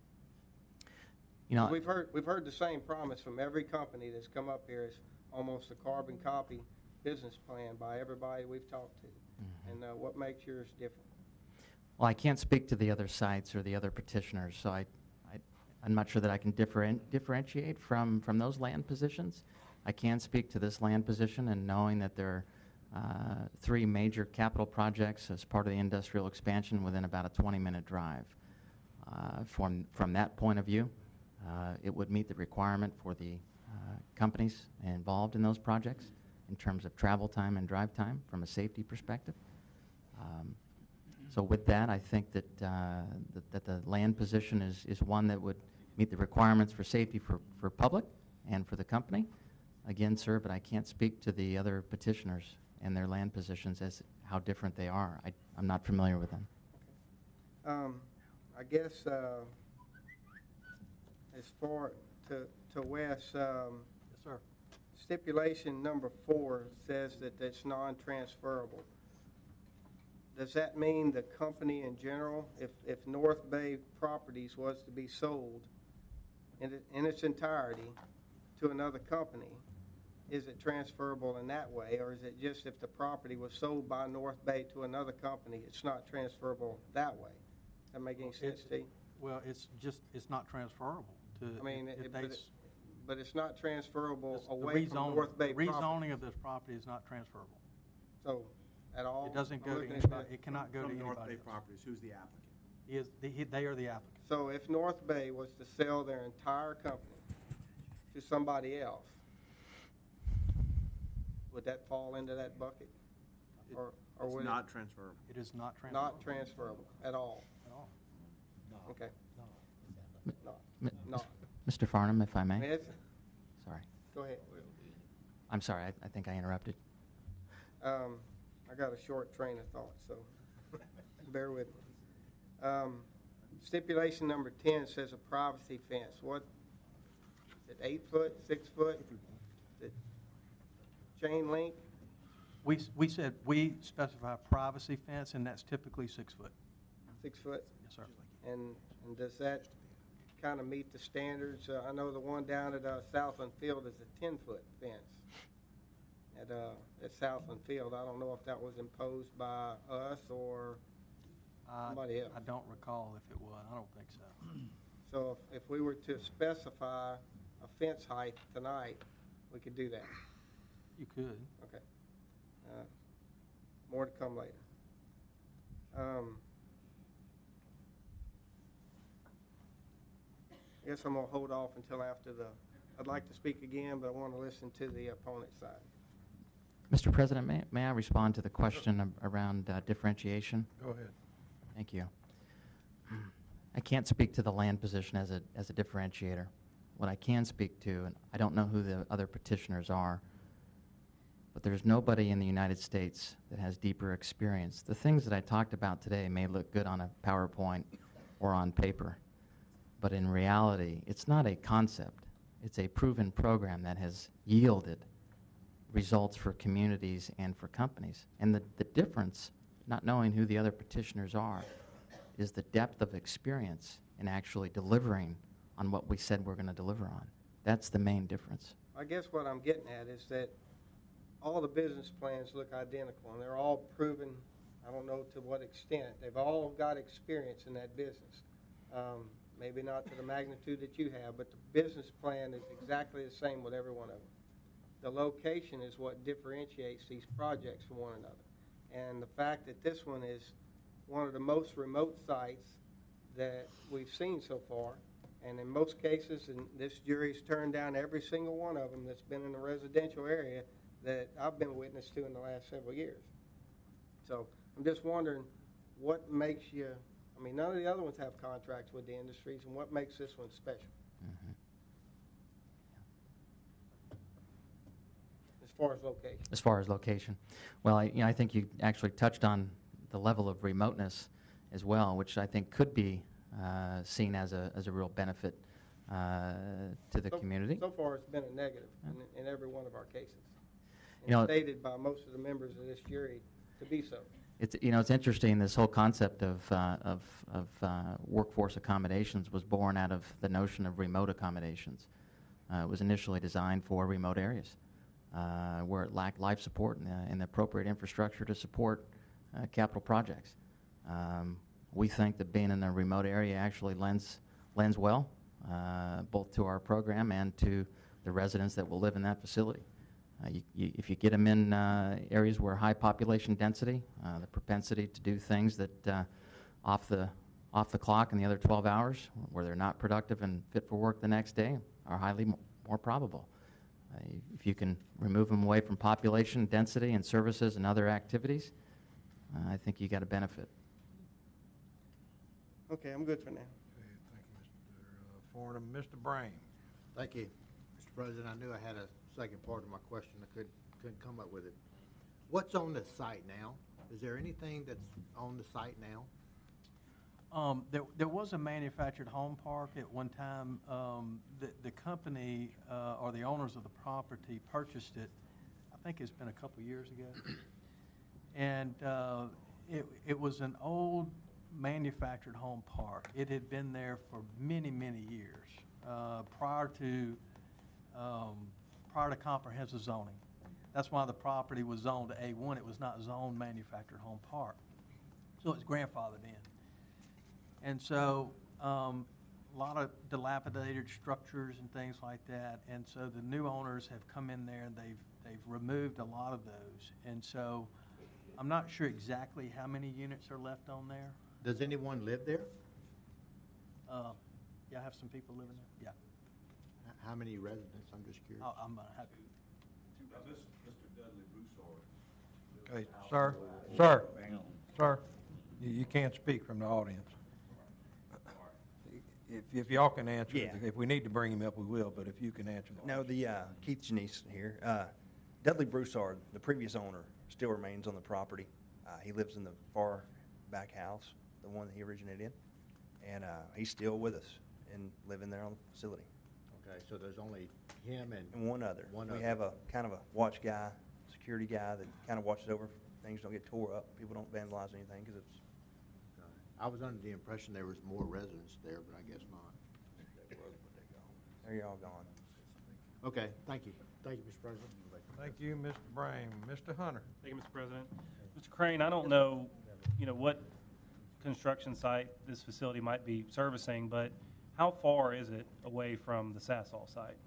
You know, We've heard the same promise from every company that's come up here. It's almost a carbon copy business plan by everybody we've talked to. Mm-hmm. And what makes yours different? well, I can't speak to the other sites or the other petitioners, so I'm not sure that I can differentiate from those land positions. I can speak to this land position, and knowing that there are 3 major capital projects as part of the industrial expansion within about a 20-minute drive. From that point of view, it would meet the requirement for the companies involved in those projects in terms of travel time and drive time from a safety perspective. So with that, I think that that the land position is one that would meet the requirements for safety for public and for the company. Again, sir, but I can't speak to the other petitioners and their land positions as how different they are. I'm not familiar with them. I guess as far to Wes, Yes, sir. stipulation number 4 says that it's non-transferable. Does that mean the company in general, if North Bay Properties was to be sold in its entirety to another company, is it transferable in that way, or is it just if the property was sold by North Bay to another company, it's not transferable that way? That make any sense to you? Well, it's not transferable to. I mean, if but it's not transferable the away from North Bay property. Rezoning of this property is not transferable. So, at all? It doesn't go I'm to looking at anybody, that. it cannot go to From anybody North Bay else. Properties, who's the applicant? They are the applicant. So if North Bay was to sell their entire company to somebody else, would that fall into that bucket? Or It's would not transferable. It is not transferable. Not transferable at all? At all. Okay. Not. M- Not. Mr. Farnham, if I I mean, may. it's, Sorry. go ahead. I'm sorry, I think I interrupted. I got a short train of thought, so bear with me. Stipulation number 10 says a privacy fence. What, is it 8 foot, 6 foot? Is it chain link? We said we specify privacy fence, and that's typically 6 foot. 6 foot? Yes, sir. And does that kind of meet the standards? I know the one down at Southland Field is a 10-foot fence at Southland Field. I don't know if that was imposed by us or somebody else. I don't recall if it was. I don't think so. So if we were to specify a fence height tonight, we could do that. You could. Okay. More to come later. I guess I'm going to hold off until after I'd like to speak again, but I want to listen to the opponent's side. Mr. President, may I respond to the question around differentiation? Go ahead. Thank you. I can't speak to the land position as a differentiator. What I can speak to, and I don't know who the other petitioners are, but there's nobody in the United States that has deeper experience. The things that I talked about today may look good on a PowerPoint or on paper, but in reality, it's not a concept. It's a proven program that has yielded results for communities and for companies. And the difference, not knowing who the other petitioners are, is the depth of experience in actually delivering on what we said we're going to deliver on. That's the main difference. I guess what I'm getting at is that all the business plans look identical, and they're all proven, I don't know to what extent. They've all got experience in that business. Maybe not to the magnitude that you have, but the business plan is exactly the same with every one of them. The location is what differentiates these projects from one another. And the fact that this one is one of the most remote sites that we've seen so far, and in most cases, and this jury's turned down every single one of them that's been in a residential area that I've been witness to in the last several years. So I'm just wondering what makes you, I mean, none of the other ones have contracts with the industries, and what makes this one special? Mm-hmm. As far as location. As far as location, well, I think you actually touched on the level of remoteness as well, which I think could be seen as a real benefit to the community. So far, it's been a negative in every one of our cases. You know, stated by most of the members of this jury to be so. It's interesting. This whole concept of workforce accommodations was born out of the notion of remote accommodations. It was initially designed for remote areas where it lacked life support and the appropriate infrastructure to support capital projects. We think that being in a remote area actually lends well, both to our program and to the residents that will live in that facility. If you get them in areas where high population density, the propensity to do things that off the clock in the other 12 hours, where they're not productive and fit for work the next day, are highly more probable. If you can remove them away from population density and services and other activities, I think you got a benefit. Okay, I'm good for now. Okay, thank you, Mr. Farnham. Mr. Brame. Thank you, Mr. President. I knew I had a second part of my question. I couldn't come up with it. What's on the site now? Is there anything that's on the site now? There was a manufactured home park at one time. The company or the owners of the property purchased it. I think it's been a couple years ago. And it was an old manufactured home park. It had been there for many, many years prior to comprehensive zoning. That's why the property was zoned to A1. It was not zoned manufactured home park. So it's grandfathered in. And so a lot of dilapidated structures and things like that. And so the new owners have come in there and they've removed a lot of those. And so I'm not sure exactly how many units are left on there. Does anyone live there? Yeah, I have some people living there. Yeah. How many residents? I'm just curious. I'm gonna have to. Okay, sir, you can't speak from the audience. If y'all can answer, Yeah. if we need to bring him up, we will, but if you can answer. No, the Keith Janice here. Dudley Broussard, the previous owner, still remains on the property. He lives in the far back house, the one that he originated in, and he's still with us and living there on the facility. Okay, so there's only him and And one other. One We other. have a kind of a watch guy, security guy that kind of watches over things don't get tore up, people don't vandalize anything because it's. I was under the impression there was more residents there, but I guess not. There you all gone. Okay, thank you. Thank you, Mr. President. Thank you, Mr. Brame. Mr. Hunter? Thank you, Mr. President. Mr. Crane, I don't know, what construction site this facility might be servicing, but how far is it away from the Sasol site?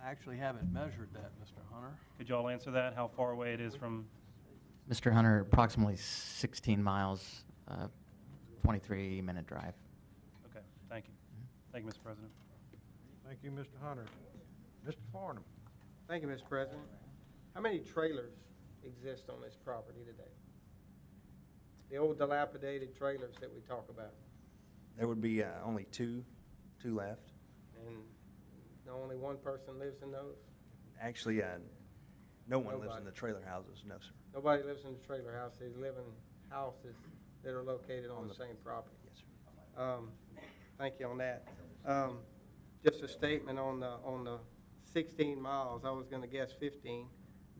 I actually haven't measured that, Mr. Hunter. Could you all answer that, how far away it is from? Mr. Hunter, approximately 16 miles, 23-minute drive. Okay, thank you. Thank you, Mr. President. Thank you, Mr. Hunter. Mr. Farnham? Thank you, Mr. President. How many trailers exist on this property today? The old dilapidated trailers that we talk about, There would be only two left. and only one person lives in those? Actually, no one lives in Nobody. the trailer houses, no, sir. Nobody lives in the trailer house, they live in houses that are located on the same property. Yes, sir. Thank you on that. Just a statement on the 16 miles, I was gonna guess 15,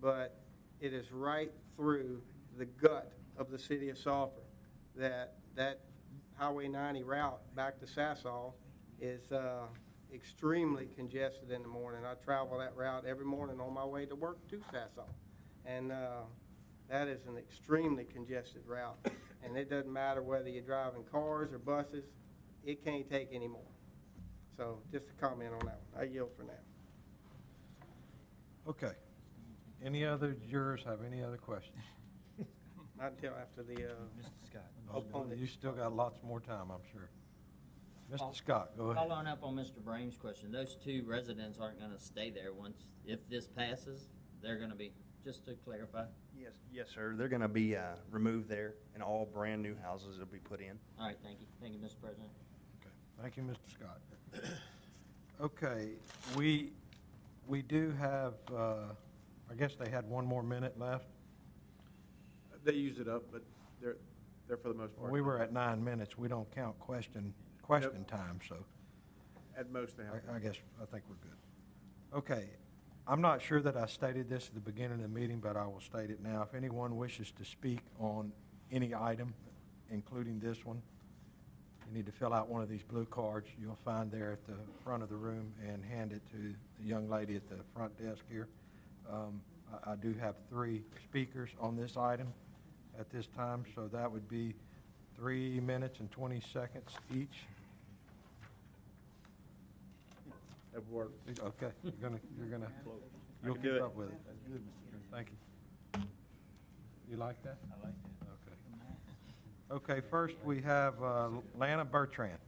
but it is right through the gut of the city of Sulphur. That Highway 90 route back to Sasol is extremely congested in the morning. I travel that route every morning on my way to work to Sasol. And that is an extremely congested route. And it doesn't matter whether you're driving cars or buses, it can't take any more. So just a comment on that one. I yield for now. Okay. Any other jurors have any other questions? Not until after the, Mr. Scott. You still got lots more time, I'm sure. Mr. Scott, go ahead. Following up on Mr. Brame's question, those two residents aren't going to stay there if this passes, they're going to be, just to clarify. Yes, sir. They're going to be removed there, and all brand-new houses will be put in. All right, thank you. Thank you, Mr. President. Okay. Thank you, Mr. Scott. Okay, we do have, I guess they had one more minute left. They used it up, but they're for the most part. We were at 9 minutes. We don't count question time, so At most, they have. I guess, I think we're good. Okay, I'm not sure that I stated this at the beginning of the meeting, but I will state it now. If anyone wishes to speak on any item, including this one, you need to fill out one of these blue cards you'll find there at the front of the room and hand it to the young lady at the front desk here. I do have 3 speakers on this item at this time, so that would be 3 minutes and 20 seconds each. That work. Okay, you'll can do keep it. up with it. Thank you. You like that? I like that. Okay. Okay, first we have Lana Bertrand.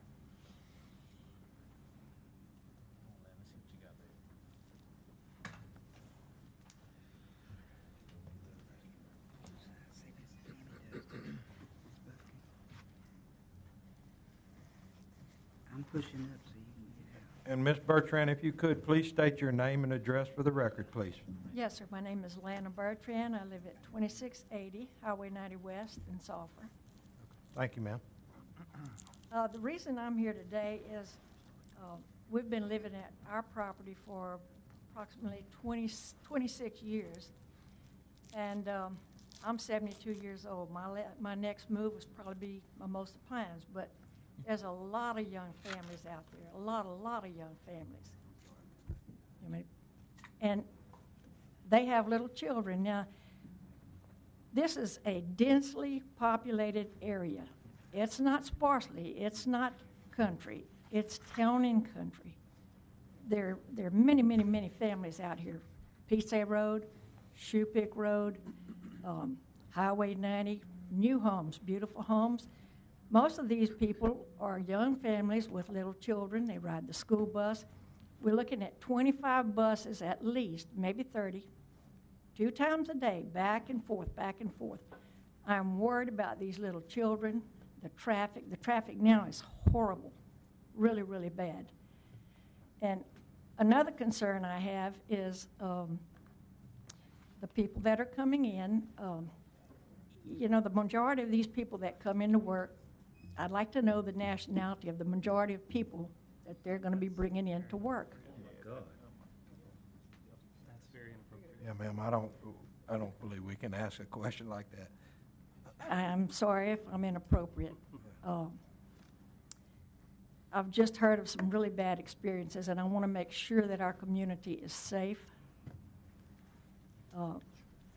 I'm pushing up so you can get out. And Ms. Bertrand, if you could, please state your name and address for the record, please. Yes, sir. My name is Lana Bertrand. I live at 2680 Highway 90 West in Sulphur. Thank you, ma'am. The reason I'm here today is we've been living at our property for approximately 26 years. And I'm 72 years old. My next move was probably be my most of plans, but there's a lot of young families out there, a lot of young families. I mean, and they have little children. Now, This is a densely populated area. It's not sparsely, it's not country, it's town and country. There are many, many, many families out here. Peace Road, Shoepick Road, Highway 90, new homes, beautiful homes. Most of these people are young families with little children. They ride the school bus. We're looking at 25 buses at least, maybe 30, 2 times a day, back and forth, back and forth. I'm worried about these little children, the traffic. The traffic now is horrible, really, really bad. And another concern I have is the people that are coming in. You know, the majority of these people that come into work, I'd like to know the nationality of the majority of people that they're going to be bringing in to work. That's very inappropriate. Yeah, ma'am, I don't believe we can ask a question like that. I'm sorry if I'm inappropriate. I've just heard of some really bad experiences, and I want to make sure that our community is safe.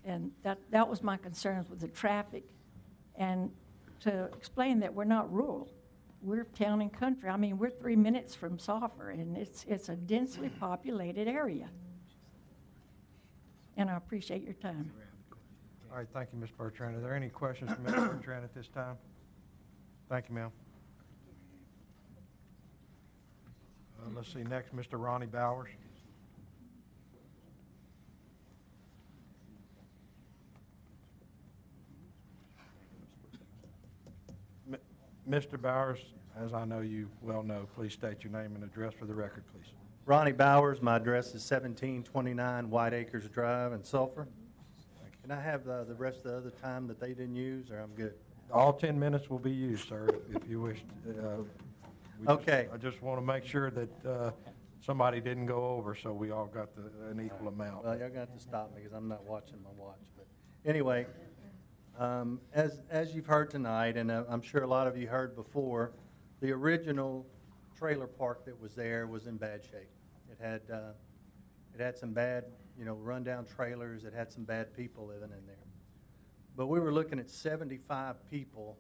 And that was my concerns with the traffic. And to explain that we're not rural. We're town and country. I mean, we're 3 minutes from Sulphur, and it's a densely populated area. And I appreciate your time. All right, thank you, Ms. Bertrand. Are there any questions for Ms. Bertrand at this time? Thank you, ma'am. Let's see, next, Mr. Ronnie Bowers. Mr. Bowers, as I know you well know, please state your name and address for the record, please. Ronnie Bowers, my address is 1729 White Acres Drive in Sulphur. Can I have the rest of the other time that they didn't use, or I'm good? All 10 minutes will be used, sir, if you wish. Okay. I just want to make sure that somebody didn't go over, so we all got an equal amount. Well, y'all got to stop me because I'm not watching my watch. But anyway, as you've heard tonight, and I'm sure a lot of you heard before, the original trailer park that was there was in bad shape. It had some bad, rundown trailers. It had some bad people living in there. But we were looking at 75 people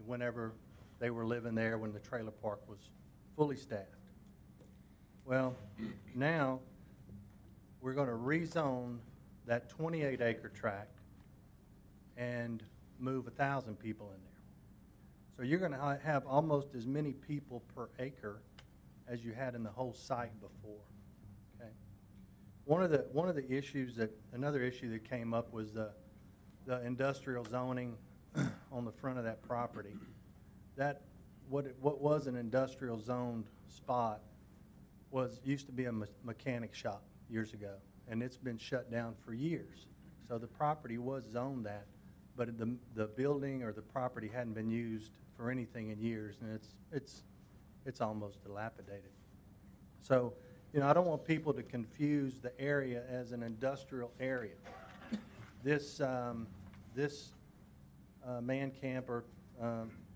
whenever they were living there when the trailer park was fully staffed. Well, now we're going to rezone that 28-acre tract and move 1,000 people in there. So you're going to have almost as many people per acre as you had in the whole site before. Okay. Another issue that came up was the industrial zoning on the front of that property. What was an industrial zoned spot used to be a mechanic shop years ago, and it's been shut down for years. So the property was zoned that, but the building or the property hadn't been used for anything in years, and it's almost dilapidated. So, I don't want people to confuse the area as an industrial area. This man camp or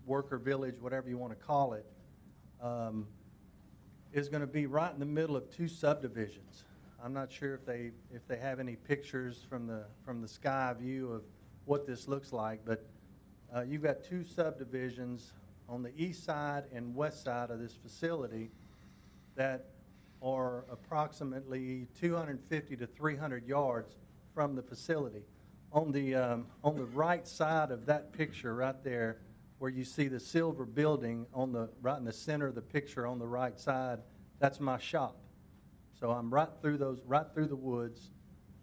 worker village, whatever you want to call it, is going to be right in the middle of 2 subdivisions. I'm not sure if they have any pictures from the sky view of what this looks like, but you've got 2 subdivisions on the east side and west side of this facility that are approximately 250 to 300 yards from the facility. On the right side of that picture right there, where you see the silver building right in the center of the picture on the right side, that's my shop. So I'm right through the woods,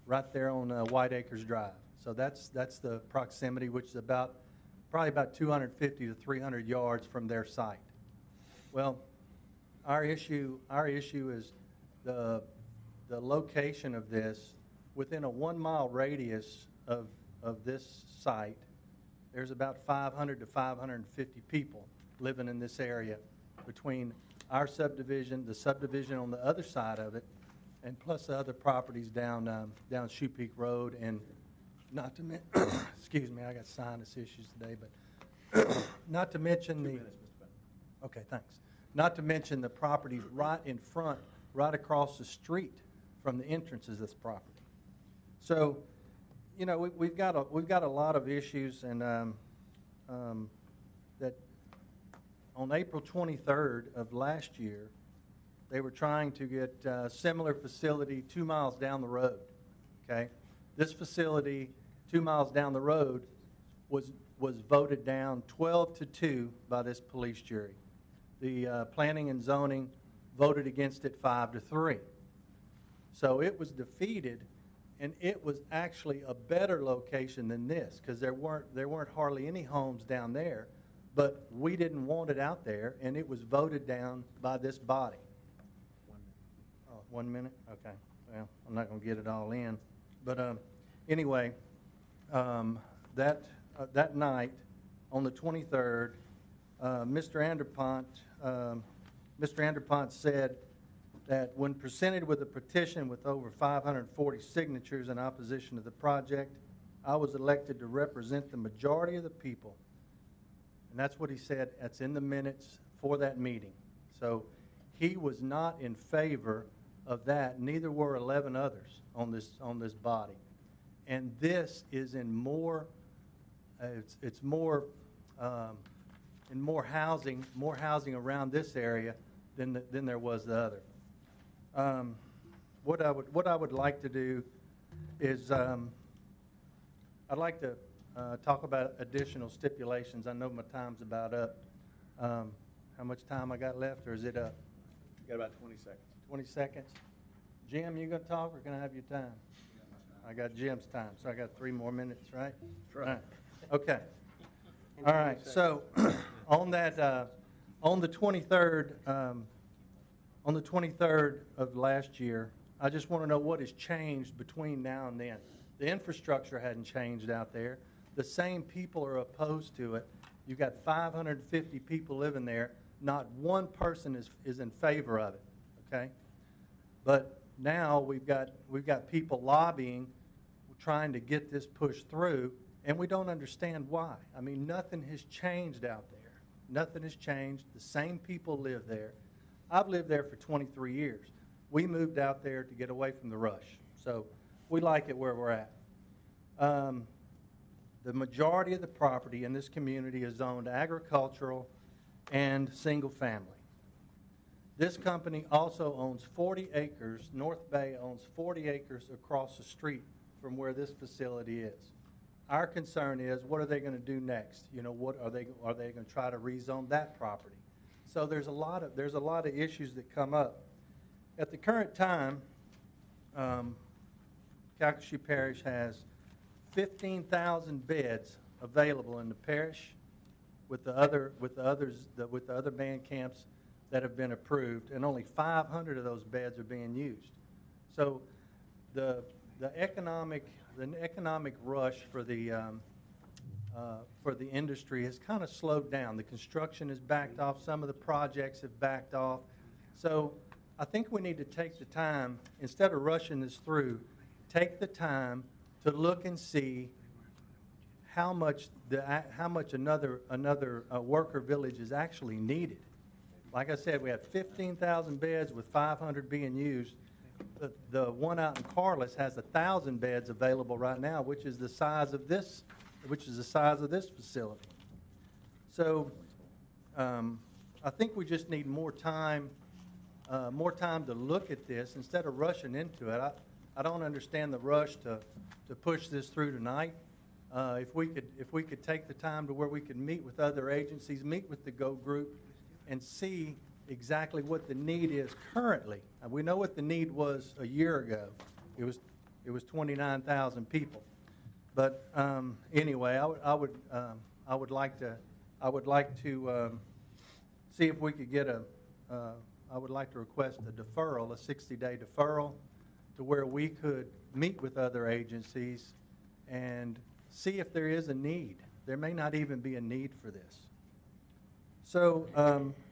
right there on White Acres Drive. So that's the proximity, which is probably about 250 to 300 yards from their site. Well, our issue is the location of this within a 1-mile radius of this site. There's about 500 to 550 people living in this area between our subdivision, the subdivision on the other side of it, and plus the other properties down Shoepeak Road, and not to mention, excuse me, I got sinus issues today, but not to mention okay, thanks. Not to mention the properties right in front, right across the street from the entrances of this property. So you know, we've got a lot of issues, and that on April 23rd of last year, they were trying to get a similar facility 2 miles down the road. Okay, this facility 2 miles down the road was voted down 12-2 by this police jury. The planning and zoning voted against it 5-3. So it was defeated, and it was actually a better location than this because there weren't hardly any homes down there, but we didn't want it out there, and it was voted down by this body. 1 minute? Okay. Well, I'm not going to get it all in, but anyway, that night on the 23rd, Mr. Anderpont said that when presented with a petition with over 540 signatures in opposition to the project, I was elected to represent the majority of the people. And that's what he said. That's in the minutes for that meeting. So he was not in favor of that. Neither were 11 others on this body. And this is in more, it's more in more housing around this area than there was the other. What I would like to do is I'd like to talk about additional stipulations. I know my time's about up. How much time I got left, or is it up? You got about 20 seconds. 20 seconds. Jim, you gonna talk, or can I have your time? I got Jim's time, so I got 3 more minutes, right? That's right. All right. Okay. All right. So on that, on the 23rd of last year, I just want to know what has changed between now and then. The infrastructure hadn't changed out there. The same people are opposed to it. You've got 550 people living there. Not one person is in favor of it. Okay, but now we've got people lobbying, trying to get this pushed through, and we don't understand why. I mean, nothing has changed out there. Nothing has changed. The same people live there. I've lived there for 23 years. We moved out there to get away from the rush, so we like it where we're at. The majority of the property in this community is zoned agricultural and single family. This company also owns 40 acres, North Bay owns 40 acres across the street from where this facility is. Our concern is, what are they going to do next? You know, what are they going to try to rezone that property? So there's a lot of issues that come up. At the current time, Calcasieu Parish has 15,000 beds available in the parish, with the other band camps that have been approved, and only 500 of those beds are being used. So the economic rush for the industry has kind of slowed down. The construction has backed off. Some of the projects have backed off. So I think we need to take the time, instead of rushing this through, take the time to look and see how much another worker village is actually needed. Like I said, we have 15,000 beds with 500 being used. The one out in Carlos has 1,000 beds available right now, which is the size of this facility. So I think we just need more time to look at this instead of rushing into it. I don't understand the rush to push this through tonight. If we could take the time to where we could meet with other agencies, meet with the GO group, and see exactly what the need is currently. And we know what the need was a year ago. It was 29,000 people. But anyway, I would like to see if we could get I would like to request a deferral, a 60-day deferral, to where we could meet with other agencies and see if there is a need. There may not even be a need for this. So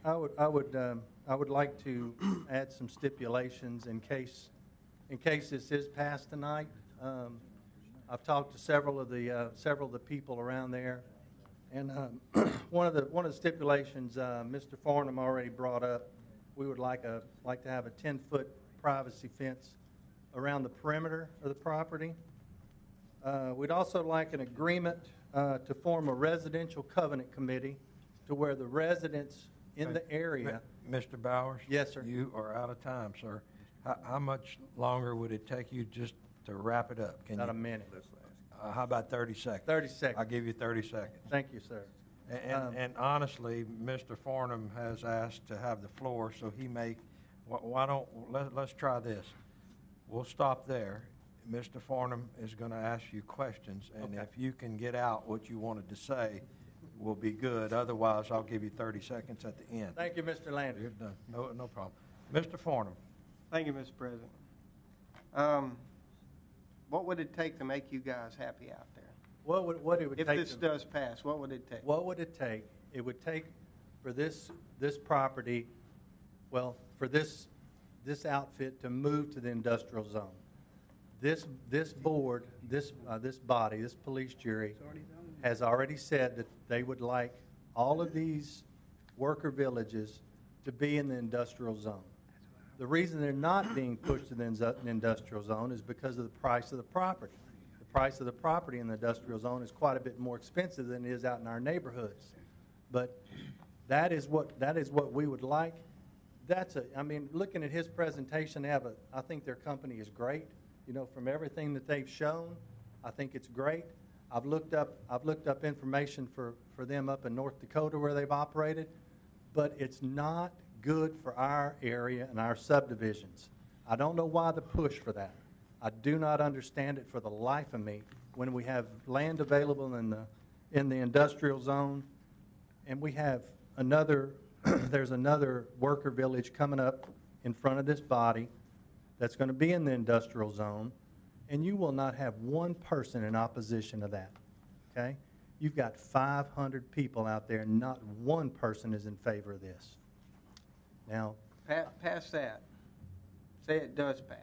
I would like to add some stipulations in case this is passed tonight. I've talked to several of the people around there, and one of the stipulations Mr. Farnham already brought up. We would like to have a 10-foot privacy fence around the perimeter of the property. We'd also like an agreement to form a residential covenant committee to where the residents in the area. Mr. Bowers? Yes, sir. You are out of time, sir. How much longer would it take you just to wrap it up? Can About a you? minute. How about 30 seconds? 30 seconds. I'll give you 30 seconds. Thank you, sir. And honestly, Mr. Farnham has asked to have the floor, so he may, why don't, let's try this. We'll stop there. Mr. Farnham is going to ask you questions, and if you can get out what you wanted to say, will be good. Otherwise, I'll give you 30 seconds at the end. Thank you, Mr. Landry. You're done. No problem. Mr. Farnham. Thank you, Mr. President. What would it take to make you guys happy out there? What it would If take this does pass, what would it take? What would it take? It would take for this property, well, for this outfit to move to the industrial zone. This board, this body, this police jury has already said that they would like all of these worker villages to be in the industrial zone. The reason they're not being pushed to the industrial zone is because of the price of the property. The price of the property in the industrial zone is quite a bit more expensive than it is out in our neighborhoods. But that is what we would like. I mean, looking at his presentation, I think their company is great. You know, from everything that they've shown, I think it's great. I've looked up information for them up in North Dakota where they've operated, but it's not good for our area and our subdivisions. I don't know why the push for that. I do not understand it for the life of me when we have land available in the industrial zone, and we have there's another worker village coming up in front of this body that's going to be in the industrial zone, and you will not have one person in opposition to that, okay? You've got 500 people out there, and not one person is in favor of this. Now, Past that, say it does pass.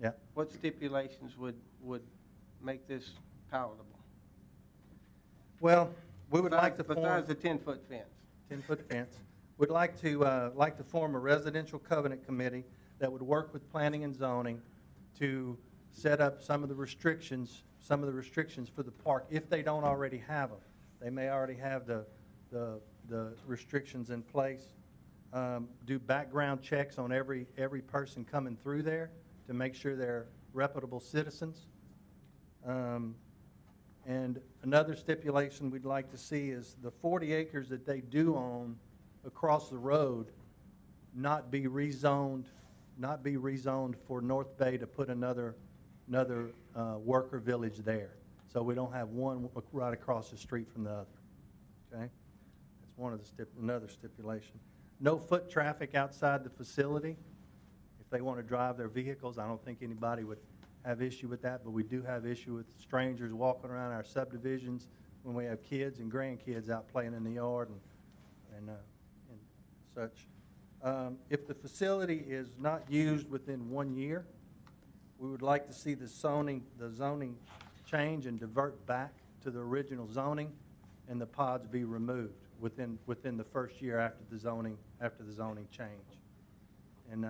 Yeah. What stipulations would make this palatable? Well, we would like to form... Besides the 10-foot fence. 10-foot fence. We'd like to form a residential covenant committee that would work with planning and zoning to set up some of the restrictions for the park, if they don't already have them. They may already have the restrictions in place. Do background checks on every person coming through there to make sure they're reputable citizens. And another stipulation we'd like to see is the 40 acres that they do own across the road not be rezoned for North Bay to put another worker village there. So we don't have one right across the street from the other. Okay? That's one of the another stipulation. No foot traffic outside the facility. If they want to drive their vehicles, I don't think anybody would have issue with that, but we do have issue with strangers walking around our subdivisions when we have kids and grandkids out playing in the yard and such. If the facility is not used within 1 year, we would like to see the zoning change and divert back to the original zoning, and the pods be removed within the first year after the zoning change. And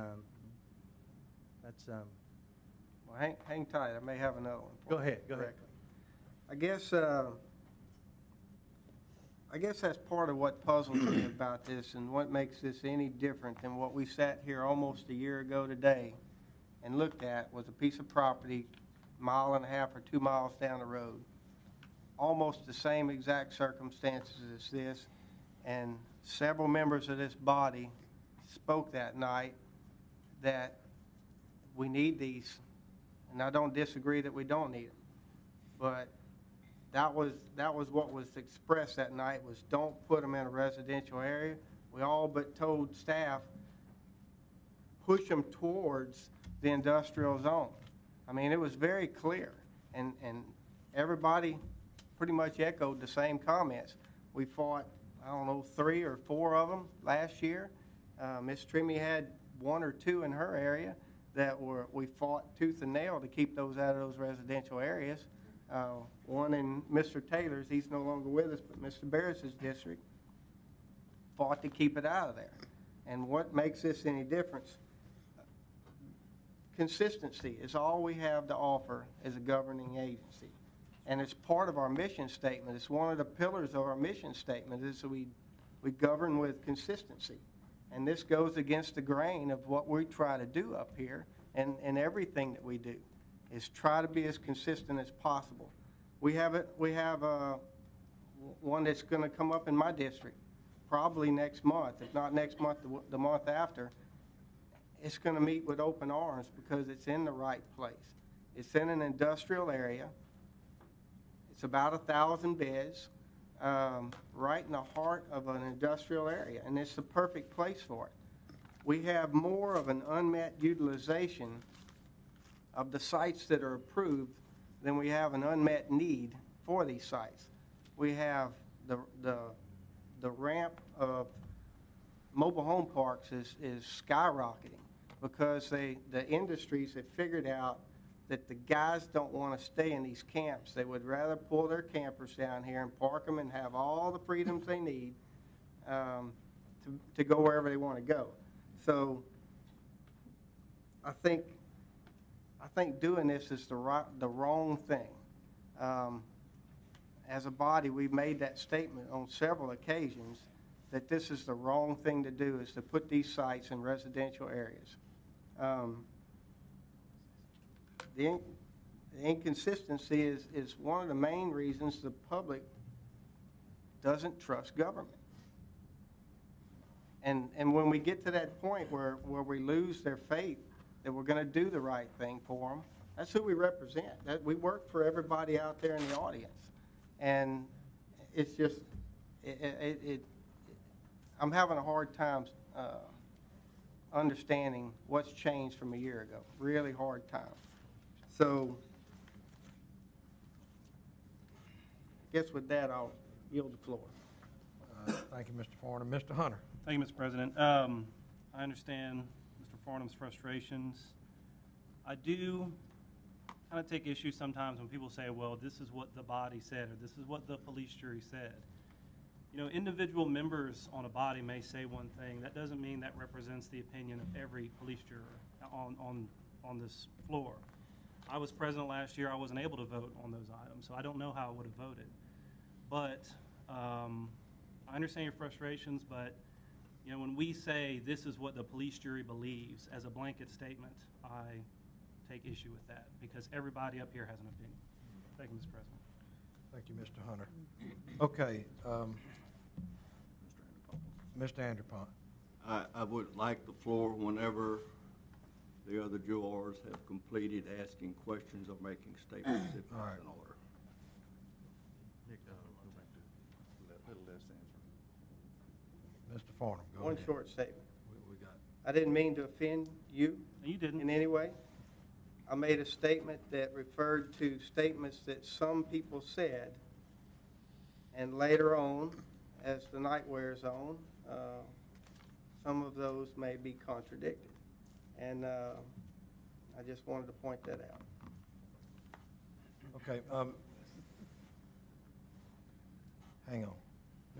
that's. Well, hang tight. I may have another one. Go ahead. I guess that's part of what puzzles me about this and what makes this any different than what we sat here almost a year ago today and looked at was a piece of property 1.5 miles or 2 miles down the road. Almost the same exact circumstances as this, and several members of this body spoke that night that we need these, and I don't disagree that we don't need them, but that was what was expressed that night was don't put them in a residential area. We all but told staff, push them towards the industrial zone. I mean, it was very clear, and everybody pretty much echoed the same comments. We fought, 3 or 4 of them last year. Miss Trimmy had 1 or 2 in her area that we fought tooth and nail to keep those out of those residential areas. One in Mr. Taylor's, he's no longer with us, but Mr. Barris's district fought to keep it out of there. And what makes this any difference? Consistency is all we have to offer as a governing agency. And it's part of our mission statement. It's one of the pillars of our mission statement is that we govern with consistency. And this goes against the grain of what we try to do up here and everything that we do is try to be as consistent as possible. We have one that's going to come up in my district probably next month. If not next month, the month after. It's going to meet with open arms because it's in the right place. It's in an industrial area. It's about 1,000 beds, right in the heart of an industrial area, and it's the perfect place for it. We have more of an unmet utilization of the sites that are approved than we have an unmet need for these sites. We have the ramp of mobile home parks is skyrocketing because the industries have figured out that the guys don't want to stay in these camps. They would rather pull their campers down here and park them and have all the freedoms they need to go wherever they want to go. So I think doing this is the wrong thing. As a body, we've made that statement on several occasions that this is the wrong thing to do, is to put these sites in residential areas. The inconsistency is one of the main reasons the public doesn't trust government. And when we get to that point where we lose their faith that we're going to do the right thing for them, that's who we represent. We work for everybody out there in the audience. And it's just, I'm having a hard time understanding what's changed from a year ago. Really hard time. So, I guess with that, I'll yield the floor. Thank you, Mr. Farnham. Mr. Hunter. Thank you, Mr. President. I understand Mr. Farnham's frustrations. I do kind of take issue sometimes when people say, well, this is what the body said, or this is what the police jury said. You know, individual members on a body may say one thing. That doesn't mean that represents the opinion of every police juror on this floor. I was president last year. I wasn't able to vote on those items, so I don't know how I would have voted. But I understand your frustrations, but you know, when we say this is what the police jury believes as a blanket statement, I take issue with that because everybody up here has an opinion. Thank you, Mr. President. Thank you, Mr. Hunter. Okay, Mr. Anderpont. I would like the floor whenever the other jurors have completed asking questions or making statements, if All right. that's in order. Mr. Farnham, go One ahead. short statement. We got I didn't mean to offend you No, you didn't. in any way. I made a statement that referred to statements that some people said, and later on, as the night wears on, some of those may be contradicted. And I just wanted to point that out. Okay, hang on.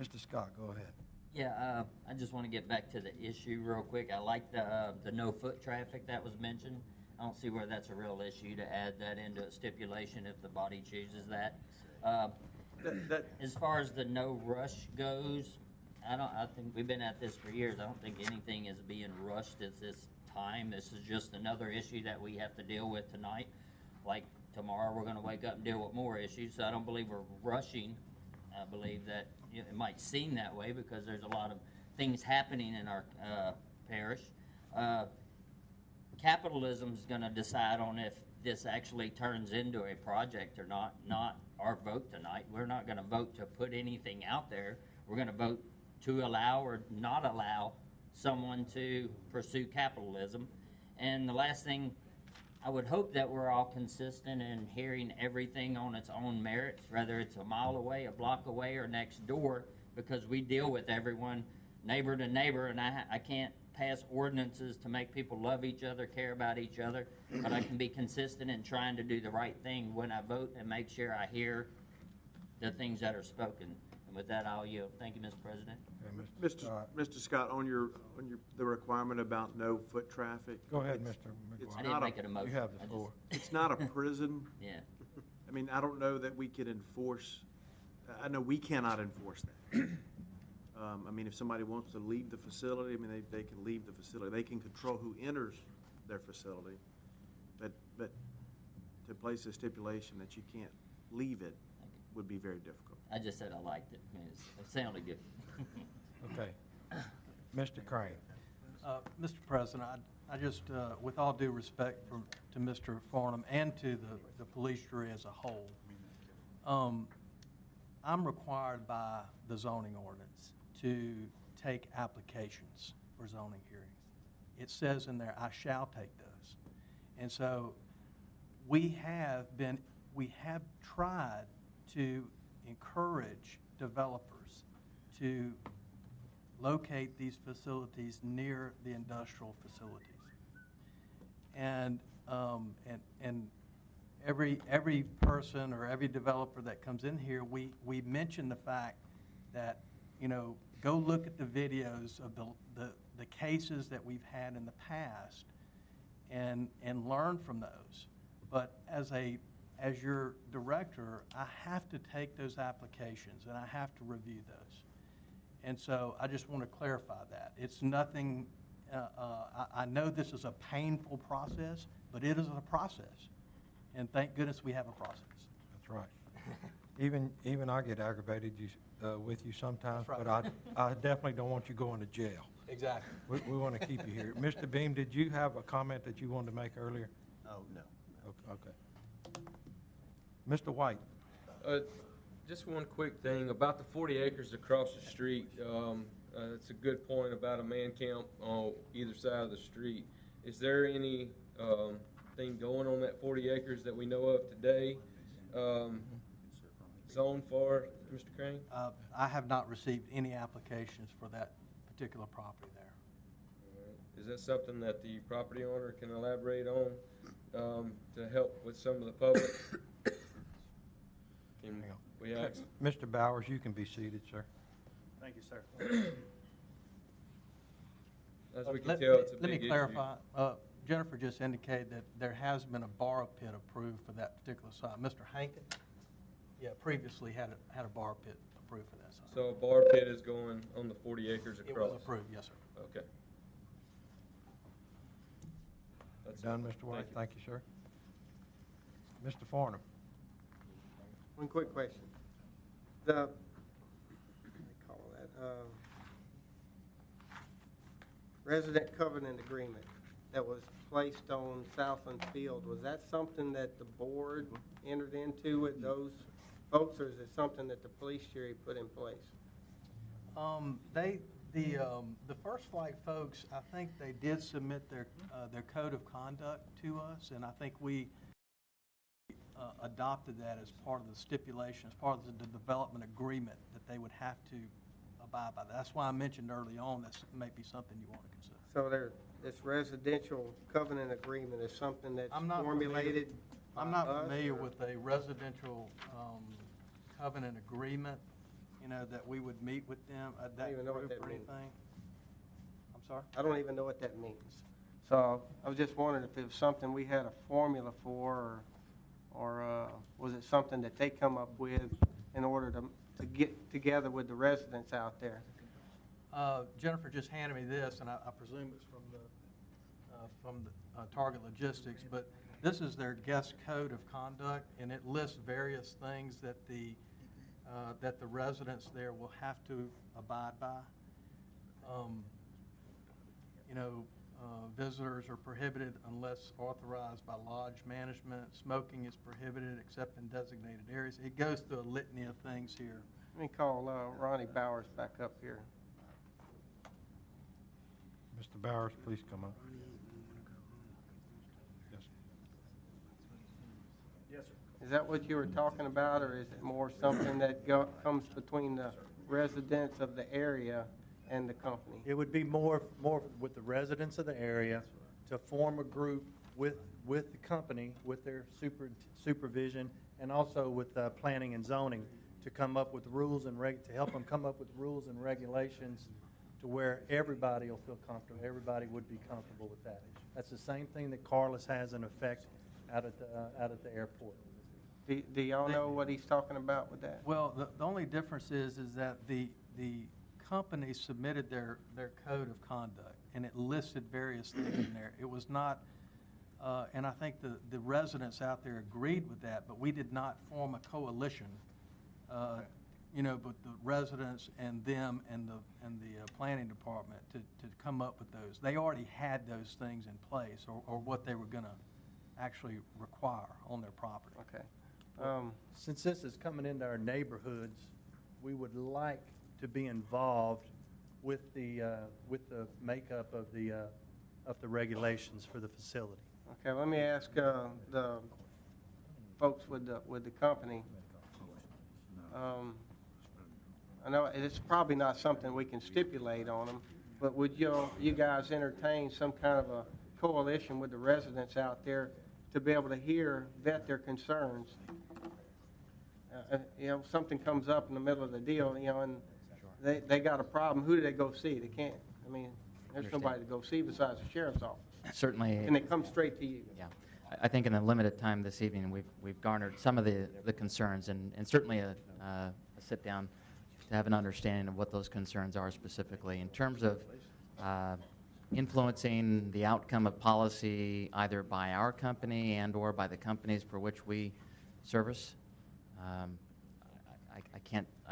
Mr. Scott, go ahead. Yeah, I just want to get back to the issue real quick. I like the no foot traffic that was mentioned. I don't see where that's a real issue to add that into a stipulation if the body chooses that. As far as the no rush goes, I think we've been at this for years. I don't think anything is being rushed at this time. This is just another issue that we have to deal with tonight. Like tomorrow, we're going to wake up and deal with more issues. So I don't believe we're rushing. I believe that it might seem that way because there's a lot of things happening in our parish. Capitalism is going to decide on if this actually turns into a project or not our vote tonight. We're not going to vote to put anything out there. We're going to vote to allow or not allow someone to pursue capitalism. And the last thing, I would hope that we're all consistent in hearing everything on its own merits, whether it's a mile away, a block away, or next door, because we deal with everyone neighbor to neighbor, and I can't pass ordinances to make people love each other, care about each other, but I can be consistent in trying to do the right thing when I vote and make sure I hear the things that are spoken. And with that, I'll yield. Thank you, Mr. President. Okay, Mr. Scott, on the requirement about no foot traffic. Go ahead, Mr. It's McGuire. I didn't make it a motion. You have the floor. It's not a prison. Yeah. I I mean, I don't know that we could enforce, I know we cannot enforce that. I mean, if somebody wants to leave the facility, I mean, they can leave the facility. They can control who enters their facility. But to place a stipulation that you can't leave it would be very difficult. I just said I liked it. I mean, it sounded good. Okay. Mr. Crane. Mr. President, I just, with all due respect to Mr. Farnham and to the police jury as a whole, I'm required by the zoning ordinance to take applications for zoning hearings. It says in there, I shall take those. And so we have tried to encourage developers to locate these facilities near the industrial facilities. And every person or every developer that comes in here, we mention the fact that, you know, go look at the videos of the cases that we've had in the past and learn from those. But as your director, I have to take those applications and I have to review those. And so I just want to clarify that. It's nothing, I know this is a painful process, but it is a process. And thank goodness we have a process. That's right. Even I get aggravated with you sometimes, That's but right. I definitely don't want you going to jail. Exactly. We want to keep you here. Mr. Beam, did you have a comment that you wanted to make earlier? Oh, no. Okay. Mr. White. Just one quick thing about the 40 acres across the street. It's a good point about a man camp on either side of the street. Is there any thing going on that 40 acres that we know of today, zoned for, Mr. Crane? I have not received any applications for that particular property there. Is that something that the property owner can elaborate on to help with some of the public? Can we ask? Mr. Bowers, you can be seated, sir. Thank you, sir. As we can tell, it's a Let big me issue. clarify. Jennifer just indicated that there has been a borrow pit approved for that particular site. Mr. Hankin, previously had a borrow pit approved for that site. So a bar pit is going on the 40 acres It across? was approved, yes, sir. Okay. That's Done, it. Mr. White? Thank you, sir. Mr. Farnham. One quick question. What do they call that? Resident covenant agreement that was placed on Southland Field, was that something that the board entered into with those folks, or is it something that the police jury put in place? The First Flight folks, I think they did submit their code of conduct to us, and I think we adopted that as part of the stipulation, as part of the development agreement, that they would have to abide by that. That's why I mentioned early on that may be something you want to consider. So this residential covenant agreement is something that's formulated by I'm not us, familiar or- with a residential covenant agreement, that we would meet with them, I that don't even know what group that or means. anything. I'm sorry? I don't even know what that means. So I was just wondering if it was something we had a formula for, or was it something that they come up with in order to get together with the residents out there? Jennifer just handed me this, and I presume it's from the Target Logistics, but this is their guest code of conduct, and it lists various things that the residents there will have to abide by. Visitors are prohibited unless authorized by lodge management. Smoking is prohibited except in designated areas. It goes through a litany of things here. Let me call Ronnie Bowers back up here. Mr. Bowers, please come up. Yes. Yes, sir. Is that what you were talking about, or is it more something that comes between the residents of the area and the company? It would be more with the residents of the area to form a group with the company, with their supervision, and also with planning and zoning to come up with rules and to help them come up with rules and regulations to where everybody will feel comfortable. Everybody would be comfortable with that. That's the same thing that Carlos has in effect out at the airport. Do y'all know what he's talking about with that? Well, the only difference is that the company submitted their code of conduct, and it listed various things in there. It was not, and I think the residents out there agreed with that, but we did not form a coalition, but the residents and them and the planning department to come up with those. They already had those things in place, or what they were going to actually require on their property. Okay. Since this is coming into our neighborhoods, we would like to be involved with the makeup of the regulations for the facility. Okay, let me ask the folks with the company. I know it's probably not something we can stipulate on them, but would you guys entertain some kind of a coalition with the residents out there to be able to vet their concerns? Something comes up in the middle of the deal, and they got a problem. Who do they go see? They can't. I mean, there's nobody to go see besides the sheriff's office. Certainly. And they come straight to you. Yeah. I think in the limited time this evening, we've garnered some of the concerns, and certainly a sit-down to have an understanding of what those concerns are specifically. In terms of influencing the outcome of policy either by our company and or by the companies for which we service,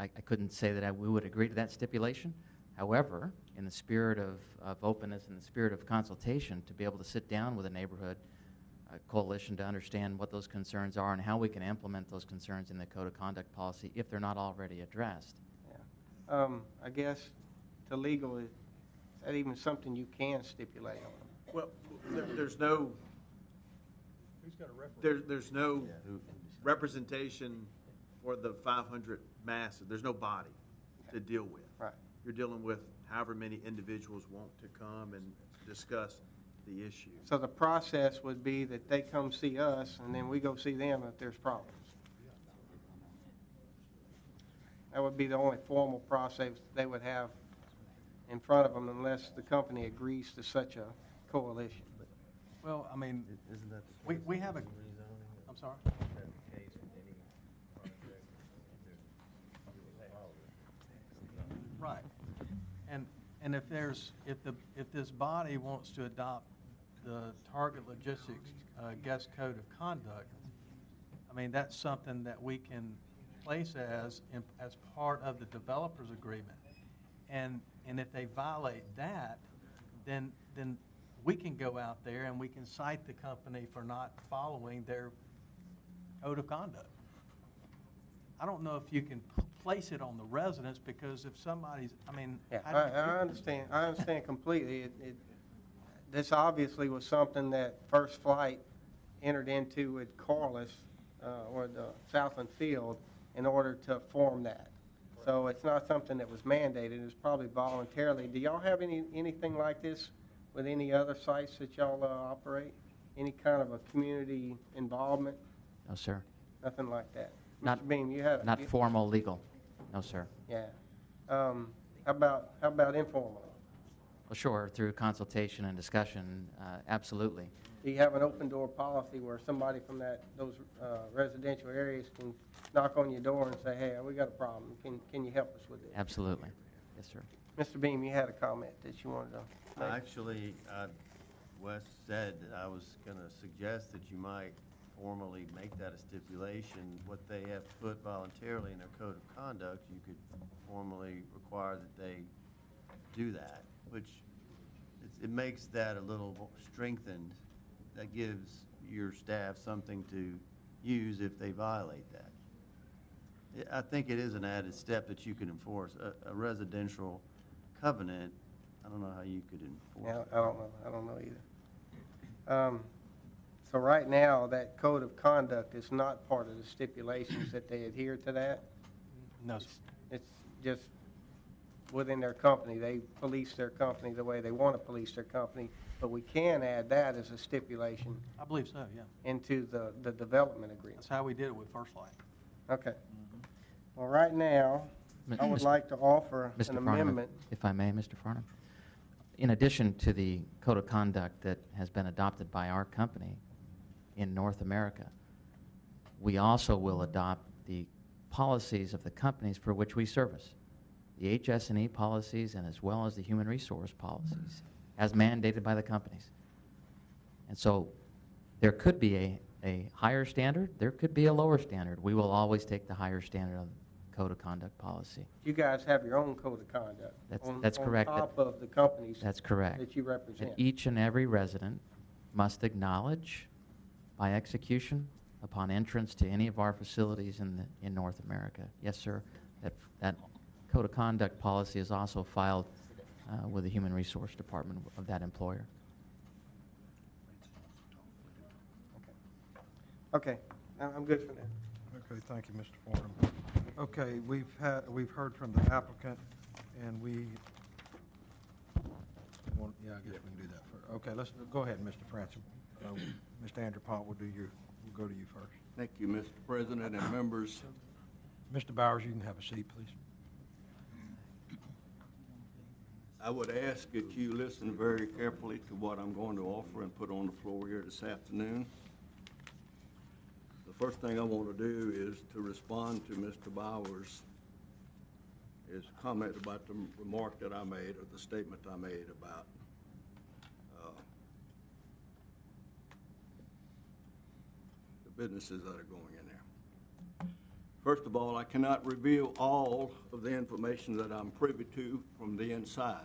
I couldn't say that we would agree to that stipulation. However, in the spirit of openness and the spirit of consultation, to be able to sit down with a neighborhood coalition to understand what those concerns are and how we can implement those concerns in the code of conduct policy if they're not already addressed. Yeah. I guess to legal, is that even something you can stipulate on them? Well, there's no, there's no representation for the 500 masses. There's no body to deal with. Right. You're dealing with however many individuals want to come and discuss the issue. So the process would be that they come see us, and then we go see them if there's problems. That would be the only formal process they would have in front of them unless the company agrees to such a coalition. Well, I mean, we have a, I'm sorry? Right. And if this body wants to adopt the Target Logistics Guest Code of Conduct, I mean, that's something that we can place as part of the developer's agreement. And if they violate that, then we can go out there and we can cite the company for not following their code of conduct. I don't know if you can place it on the residents, because if somebody's, I mean. Yeah, I understand. I understand completely. This obviously was something that First Flight entered into with Corliss or the Southland Field in order to form that. So it's not something that was mandated. It was probably voluntarily. Do y'all have anything like this with any other sites that y'all operate? Any kind of a community involvement? No, sir. Nothing like that. Not, Mr. Beam, you have not formal legal. No, sir. Yeah. How about informal? Well, sure, through consultation and discussion, absolutely. Do you have an open door policy where somebody from those residential areas can knock on your door and say, hey, we got a problem, can you help us with this? Absolutely. Yes, sir. Mr. Beam, you had a comment that you wanted to make. Actually, Wes said that I was going to suggest that you might formally make that a stipulation. What they have put voluntarily in their code of conduct, you could formally require that they do that, which it makes that a little strengthened. That gives your staff something to use if they violate that. I think it is an added step that you can enforce. A residential covenant, I don't know how you could enforce it. I don't know either. So right now, that code of conduct is not part of the stipulations that they adhere to that? No. It's just within their company. They police their company the way they want to police their company, but we can add that as a stipulation. I believe so, yeah. Into the development agreement. That's how we did it with First Flight. Okay. Well, right now, I would like to offer Mr. an Farnham, amendment. if I may, Mr. Farnham. In addition to the code of conduct that has been adopted by our company in North America, we also will adopt the policies of the companies for which we service, the HS&E policies and as well as the human resource policies, as mandated by the companies. And so there could be a higher standard, there could be a lower standard. We will always take the higher standard of code of conduct policy. You guys have your own code of conduct. That's correct. On top of the companies. That's correct. That you represent. And each and every resident must acknowledge by execution upon entrance to any of our facilities in North America. Yes, sir. That code of conduct policy is also filed with the Human Resource Department of that employer. Okay, I'm good for that. Okay, thank you, Mr. Fordham. Okay, we've heard from the applicant, and yeah, I guess we can do that first. Okay, let's go ahead, Mr. Francis. Mr. Andrew Pont, we'll go to you first. Thank you, Mr. President and members. Mr. Bowers, you can have a seat, please. I would ask that you listen very carefully to what I'm going to offer and put on the floor here this afternoon. The first thing I want to do is to respond to Mr. Bowers' comment about the remark that I made, or the statement I made about the businesses that are going in there. First of all, I cannot reveal all of the information that I'm privy to from the inside.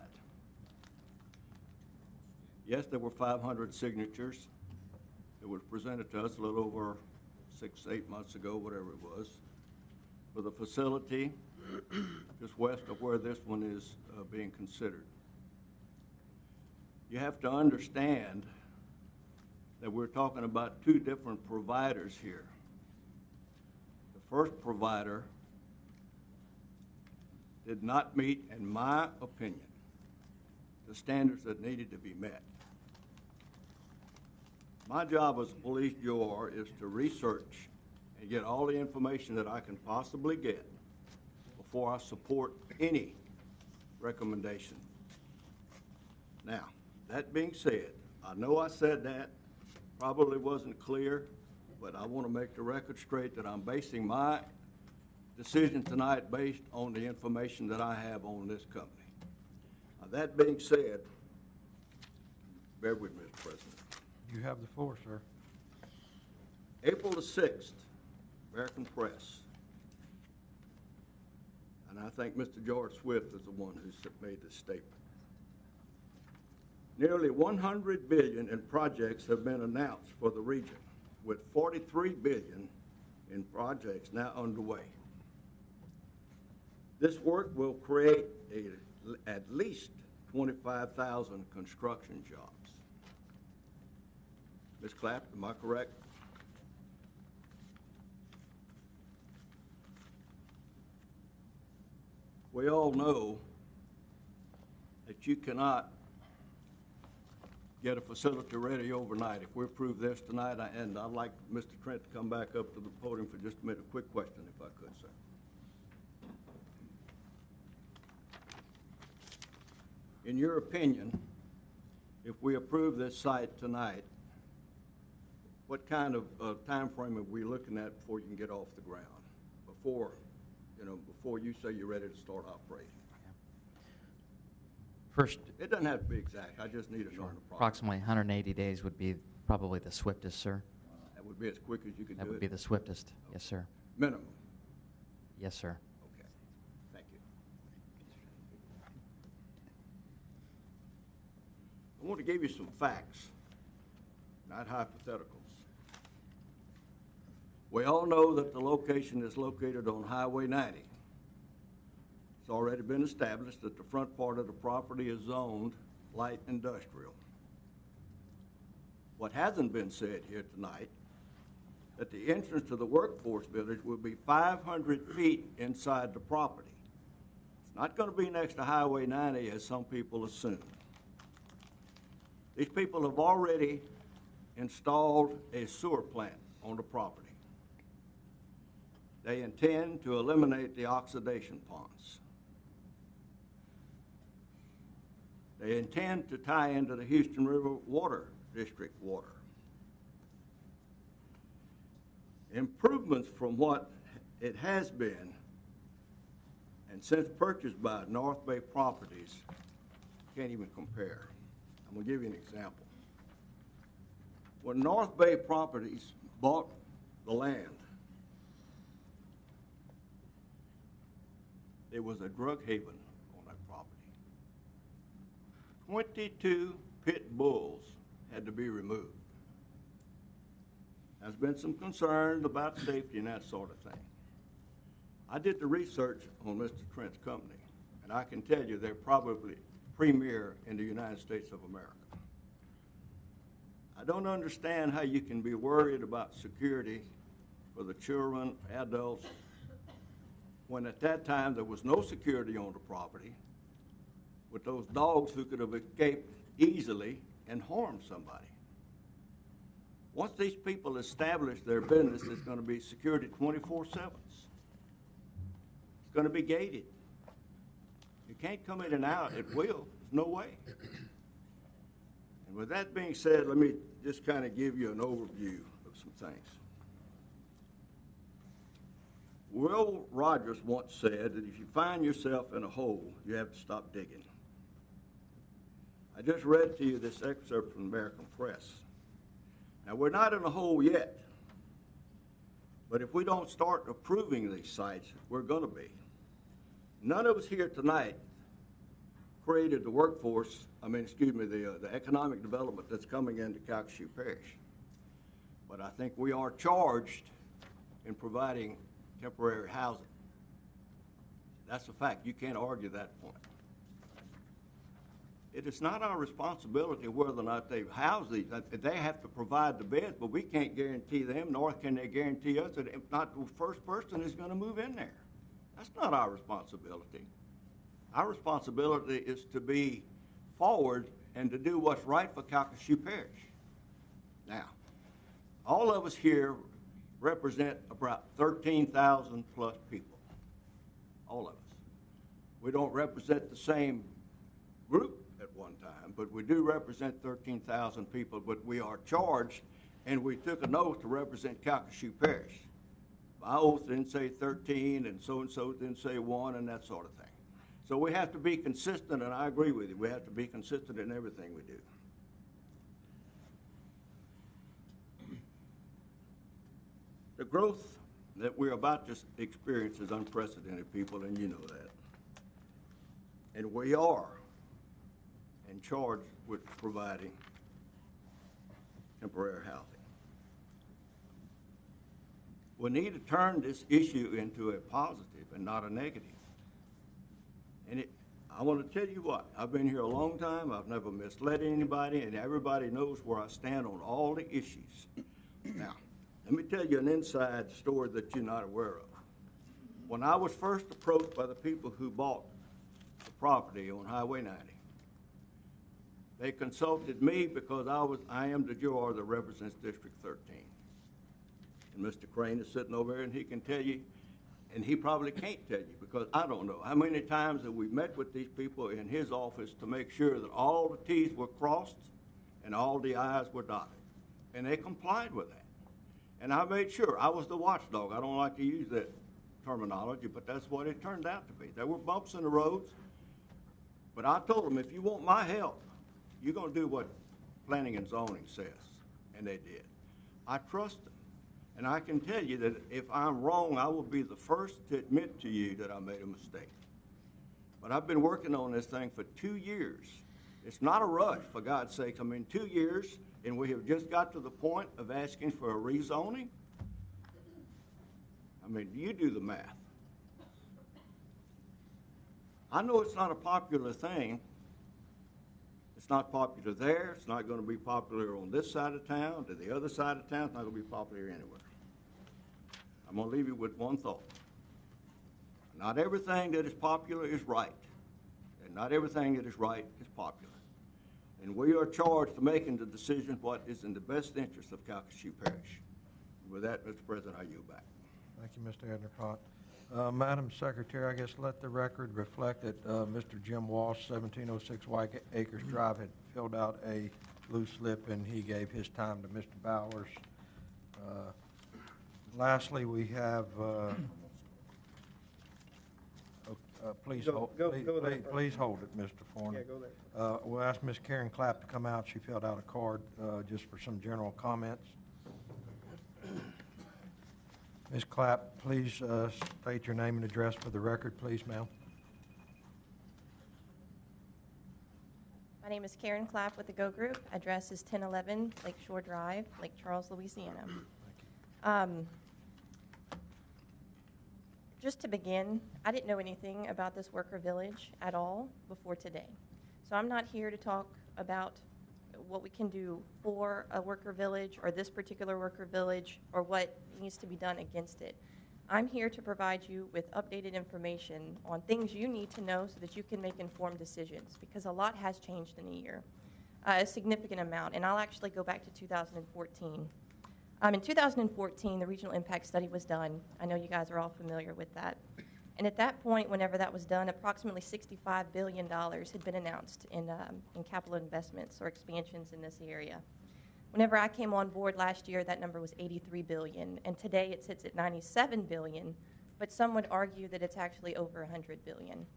Yes, there were 500 signatures. It was presented to us a little over 6, 8 months ago, whatever it was, for the facility just west of where this one is being considered. You have to understand that we're talking about two different providers here. The first provider did not meet, in my opinion, the standards that needed to be met. My job as a police JOR is to research and get all the information that I can possibly get before I support any recommendation. Now, that being said, I know I said that, probably wasn't clear, but I want to make the record straight that I'm basing my decision tonight based on the information that I have on this company. Now, that being said, bear with me, Mr. President. You have the floor, sir. April the 6th, American Press, and I think Mr. George Swift is the one who made this statement. Nearly $100 billion in projects have been announced for the region, with $43 billion in projects now underway. This work will create at least 25,000 construction jobs. Ms. Clapp, am I correct? We all know that you cannot get a facility ready overnight. If we approve this tonight, and I'd like Mr. Trent to come back up to the podium for just a minute, a quick question, if I could, sir. In your opinion, if we approve this site tonight, what kind of time frame are we looking at before you can get off the ground? Before you say you're ready to start operating? First, it doesn't have to be exact. I just need to know the process. Approximately 180 days would be probably the swiftest, sir. That would be as quick as you could do it? That would be the swiftest, yes, sir. Minimum? Yes, sir. Okay, thank you. I want to give you some facts, not hypotheticals. We all know that the location is located on Highway 90. It's already been established that the front part of the property is zoned light industrial. What hasn't been said here tonight, that the entrance to the workforce village will be 500 feet inside the property. It's not going to be next to Highway 90 as some people assume. These people have already installed a sewer plant on the property. They intend to eliminate the oxidation ponds. They intend to tie into the Houston River Water District water. improvements from what it has been and since purchased by North Bay Properties can't even compare. I'm gonna give you an example. When North Bay Properties bought the land, it was a drug haven on that property. 22 pit bulls had to be removed. There's been some concern about safety and that sort of thing. I did the research on Mr. Trent's company, and I can tell you they're probably premier in the United States of America. I don't understand how you can be worried about security for the children, adults, when at that time there was no security on the property with those dogs who could have escaped easily and harmed somebody. Once these people establish their business, there's going to be security 24/7. It's going to be gated. You can't come in and out at will. There's no way. And with that being said, let me just kind of give you an overview of some things. Will Rogers once said that if you find yourself in a hole, you have to stop digging. I just read to you this excerpt from the American Press. Now, we're not in a hole yet, but if we don't start approving these sites, we're going to be. None of us here tonight created the workforce, the economic development that's coming into Calcasieu Parish. But I think we are charged in providing temporary housing. That's a fact. You can't argue that point. It is not our responsibility whether or not they house these. They have to provide the beds, but we can't guarantee them, nor can they guarantee us that if not the first person is going to move in there. That's not our responsibility. Our responsibility is to be forward and to do what's right for Calcasieu Parish. Now, all of us here represent about 13,000 plus people. All of us. We don't represent the same group at one time, but we do represent 13,000 people, but we are charged, and we took an oath to represent Calcasieu Parish. My oath didn't say 13, and so didn't say 1, and that sort of thing. So we have to be consistent, and I agree with you. We have to be consistent in everything we do. The growth that we're about to experience is unprecedented, people, and you know that. And we are in charge with providing temporary housing. We need to turn this issue into a positive and not a negative. And I want to tell you what, I've been here a long time, I've never misled anybody, and everybody knows where I stand on all the issues. Now, let me tell you an inside story that you're not aware of. When I was first approached by the people who bought the property on Highway 90, they consulted me because I am the juror that represents District 13. And Mr. Crane is sitting over here, and he can tell you, and he probably can't tell you because I don't know how many times that we met with these people in his office to make sure that all the T's were crossed and all the I's were dotted. And they complied with that. And I made sure. I was the watchdog. I don't like to use that terminology, but that's what it turned out to be. There were bumps in the roads, but I told them, if you want my help, you're going to do what planning and zoning says, and they did. I trust them, and I can tell you that if I'm wrong, I will be the first to admit to you that I made a mistake. But I've been working on this thing for 2 years. It's not a rush, for God's sake. 2 years, and we have just got to the point of asking for a rezoning. You do the math. I know it's not a popular thing. It's not popular there. It's not going to be popular on this side of town, to the other side of town. It's not going to be popular anywhere. I'm going to leave you with one thought. Not everything that is popular is right, and not everything that is right is popular. And we are charged to making the decision what is in the best interest of Calcasieu Parish. With that, Mr. President, I yield back. Thank you, Mr. Ednerpott. Madam Secretary, I guess let the record reflect that Mr. Jim Walsh, 1706 White Acres Drive, had filled out a blue slip, and he gave his time to Mr. Bowers. Lastly, we have, please hold, please hold it, Mr. Forney. Yeah, go there. We'll ask Ms. Karen Clapp to come out. She filled out a card just for some general comments. Ms. Clapp, please state your name and address for the record, please, ma'am. My name is Karen Clapp with the Go Group. Address is 1011 Lakeshore Drive, Lake Charles, Louisiana. Just to begin, I didn't know anything about this worker village at all before today. So I'm not here to talk about what we can do for a worker village or this particular worker village or what needs to be done against it. I'm here to provide you with updated information on things you need to know so that you can make informed decisions, because a lot has changed in a year, a significant amount, and I'll actually go back to 2014. In 2014, the regional impact study was done. I know you guys are all familiar with that. And at that point, whenever that was done, approximately $65 billion had been announced in capital investments or expansions in this area. Whenever I came on board last year, that number was $83 billion, and today it sits at $97 billion, but some would argue that it's actually over $100 billion.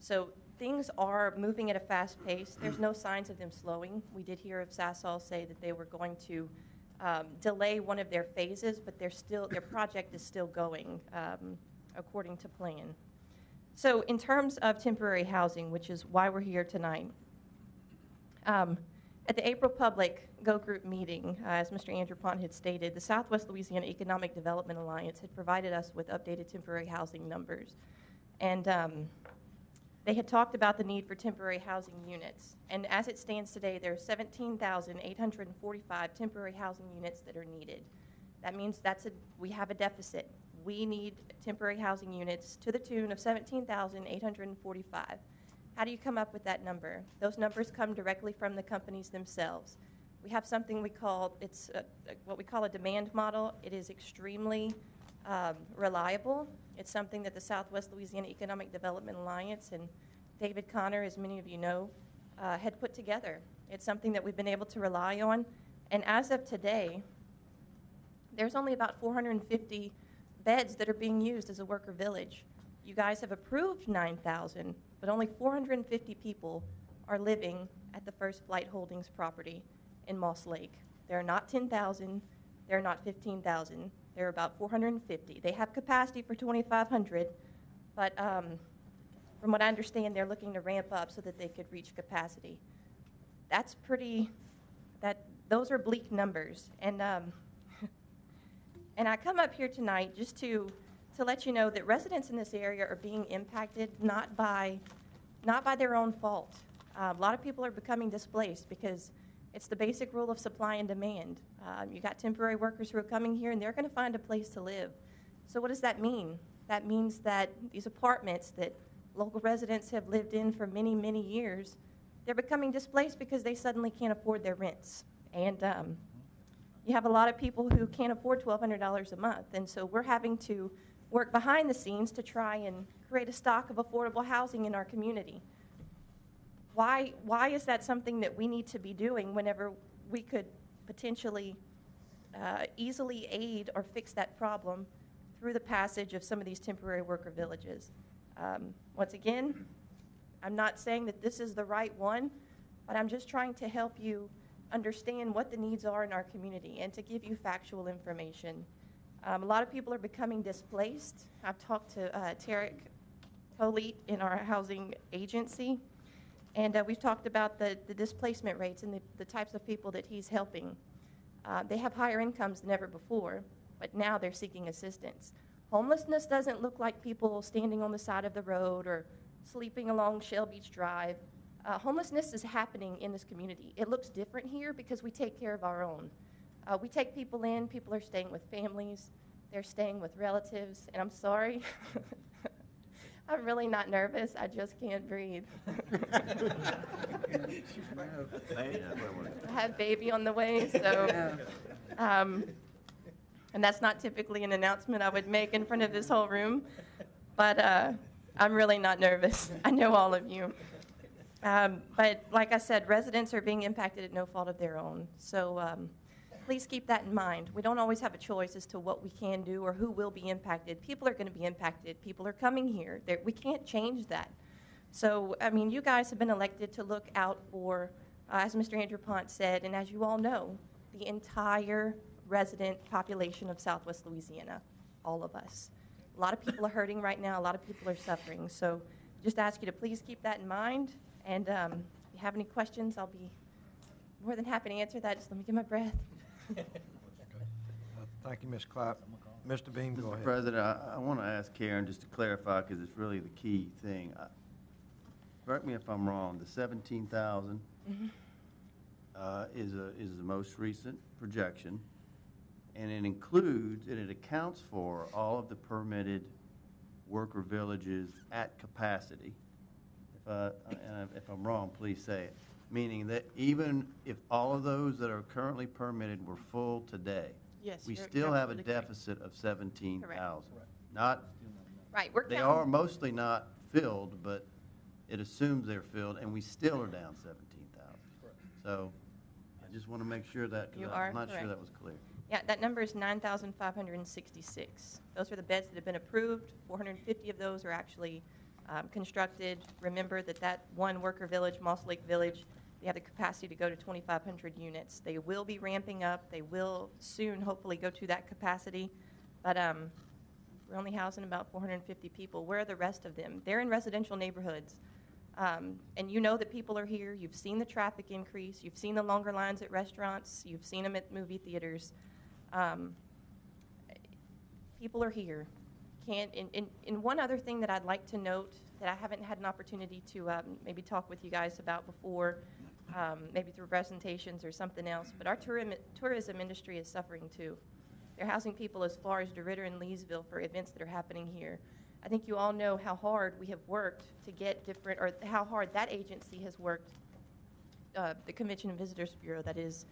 So things are moving at a fast pace. There's no signs of them slowing. We did hear of Sasol say that they were going to delay one of their phases, but their project is still going according to plan. So in terms of temporary housing, which is why we're here tonight, at the April public Go Group meeting, as Mr. Andrew Pont had stated, the Southwest Louisiana Economic Development Alliance had provided us with updated temporary housing numbers. And they had talked about the need for temporary housing units. And as it stands today, there are 17,845 temporary housing units that are needed. That means we have a deficit. We need temporary housing units to the tune of 17,845. How do you come up with that number? Those numbers come directly from the companies themselves. We have something we call, what we call a demand model. It is extremely reliable. It's something that the Southwest Louisiana Economic Development Alliance and David Connor, as many of you know, had put together. It's something that we've been able to rely on. And as of today, there's only about 450 beds that are being used as a worker village. You guys have approved 9,000, but only 450 people are living at the First Flight Holdings property in Moss Lake. There are not 10,000, there are not 15,000, there are about 450. They have capacity for 2,500, but from what I understand, they're looking to ramp up so that they could reach capacity. That's those are bleak numbers. And and I come up here tonight just to let you know that residents in this area are being impacted not by their own fault. A lot of people are becoming displaced because it's the basic rule of supply and demand. You got temporary workers who are coming here and they're going to find a place to live. So what does that mean? That means that these apartments that local residents have lived in for many, many years, they're becoming displaced because they suddenly can't afford their rents. And you have a lot of people who can't afford $1,200 a month. And so we're having to work behind the scenes to try and create a stock of affordable housing in our community. Why is that something that we need to be doing whenever we could potentially easily aid or fix that problem through the passage of some of these temporary worker villages? Once again, I'm not saying that this is the right one, but I'm just trying to help you understand what the needs are in our community and to give you factual information. A lot of people are becoming displaced. I've talked to Tarek Polite in our housing agency, and we've talked about the displacement rates and the types of people that he's helping. They have higher incomes than ever before, but now they're seeking assistance. Homelessness doesn't look like people standing on the side of the road or sleeping along Shell Beach Drive. Homelessness is happening in this community. It looks different here because we take care of our own. We take people in, people are staying with families, they're staying with relatives, and I'm sorry, I'm really not nervous, I just can't breathe. I have baby on the way, so, and that's not typically an announcement I would make in front of this whole room, but I'm really not nervous. I know all of you. But like I said, residents are being impacted at no fault of their own. So please keep that in mind. We don't always have a choice as to what we can do or who will be impacted. People are going to be impacted. People are coming here. We can't change that. So, I mean, you guys have been elected to look out for, as Mr. Andrew Pont said, and as you all know, the entire resident population of Southwest Louisiana, all of us. A lot of people are hurting right now. A lot of people are suffering. So just ask you to please keep that in mind. And if you have any questions, I'll be more than happy to answer that. Just let me get my breath. Thank you, Ms. Clapp. Mr. Beam, go Mr. ahead. President, I want to ask Karen just to clarify, because it's really the key thing. Correct me if I'm wrong, the 17,000 is the most recent projection, and it includes, and it accounts for all of the permitted worker villages at capacity. If I'm wrong, please say it. Meaning that even if all of those that are currently permitted were full today, Yes, we you're still have a absolutely correct. deficit of 17,000. Correct. Not, Right, we're they counting. are mostly not filled, but it assumes they're filled, and we still are down 17,000. So I just want to make sure that, You because are I'm not sure correct. that was clear. Yeah, that number is 9,566. Those are the beds that have been approved. 450 of those are actually constructed. Remember that one worker village, Moss Lake Village, they have the capacity to go to 2,500 units. They will be ramping up. They will soon, hopefully, go to that capacity. But we're only housing about 450 people. Where are the rest of them? They're in residential neighborhoods. And you know that people are here. You've seen the traffic increase. You've seen the longer lines at restaurants. You've seen them at movie theaters. People are here. And one other thing that I'd like to note that I haven't had an opportunity to maybe talk with you guys about before, maybe through presentations or something else, but our tourism industry is suffering too. They're housing people as far as DeRidder and Leesville for events that are happening here. I think you all know how hard we have worked to get different, or how hard that agency has worked, the Convention and Visitors Bureau, that is,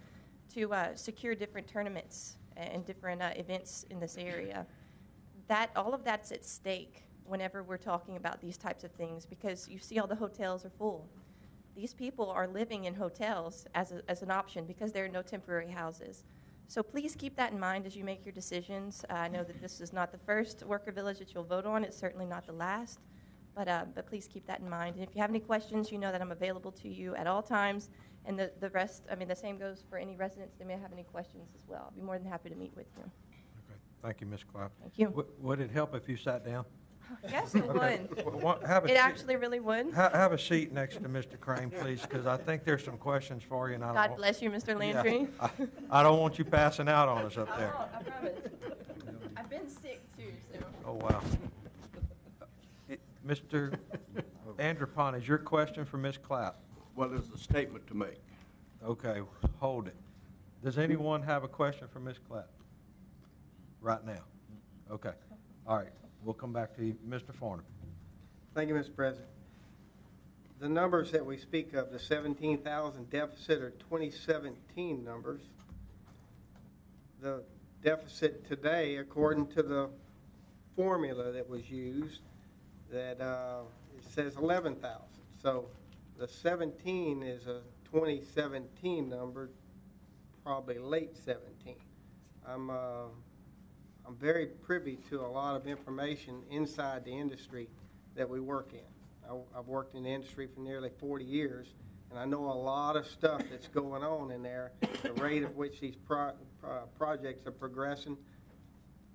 to secure different tournaments and different events in this area. All of that's at stake whenever we're talking about these types of things, because you see all the hotels are full. These people are living in hotels as an option because there are no temporary houses. So please keep that in mind as you make your decisions. I know that this is not the first worker village that you'll vote on. It's certainly not the last. But please keep that in mind. And if you have any questions, you know that I'm available to you at all times. And the rest, I mean, the same goes for any residents that may have any questions as well. I'll be more than happy to meet with you. Okay. Thank you, Ms. Clapp. Thank you. Would it help if you sat down? Yes, it would. It actually really would. Have a seat next to Mr. Crane, please, because I think there's some questions for you. And I don't God want- bless you, Mr. Landry. Yeah, I don't want you passing out on us up there. I promise. I've been sick too, so. Oh, wow. Mr. Andrew Pond, is your question for Ms. Clapp? Well, there's a statement to make. Okay, hold it. Does anyone have a question for Ms. Clapp? Right now? Okay. All right, we'll come back to you. Mr. Farnham. Thank you, Mr. President. The numbers that we speak of, the 17,000 deficit, are 2017 numbers. The deficit today, according to the formula that was used, that it says 11,000. So the 17 is a 2017 number, probably late 17. I'm very privy to a lot of information inside the industry that we work in. I've worked in the industry for nearly 40 years, and I know a lot of stuff that's going on in there, the rate at which these projects are progressing.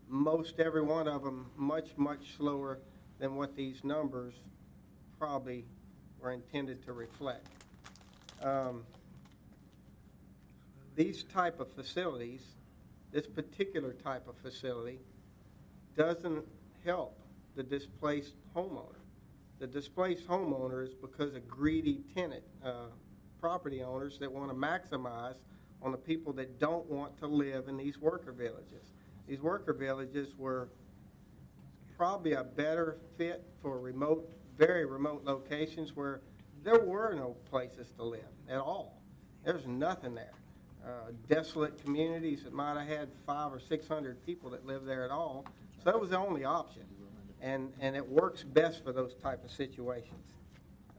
Most every one of them much, much slower than what these numbers probably were intended to reflect. These type of facilities, this particular type of facility, doesn't help the displaced homeowner. The displaced homeowner is because of greedy tenant property owners that want to maximize on the people that don't want to live in these worker villages. These worker villages were probably a better fit for remote, very remote locations where there were no places to live at all. There's nothing there. Desolate communities that might have had 500 or 600 people that live there at all. So that was the only option. And it works best for those type of situations.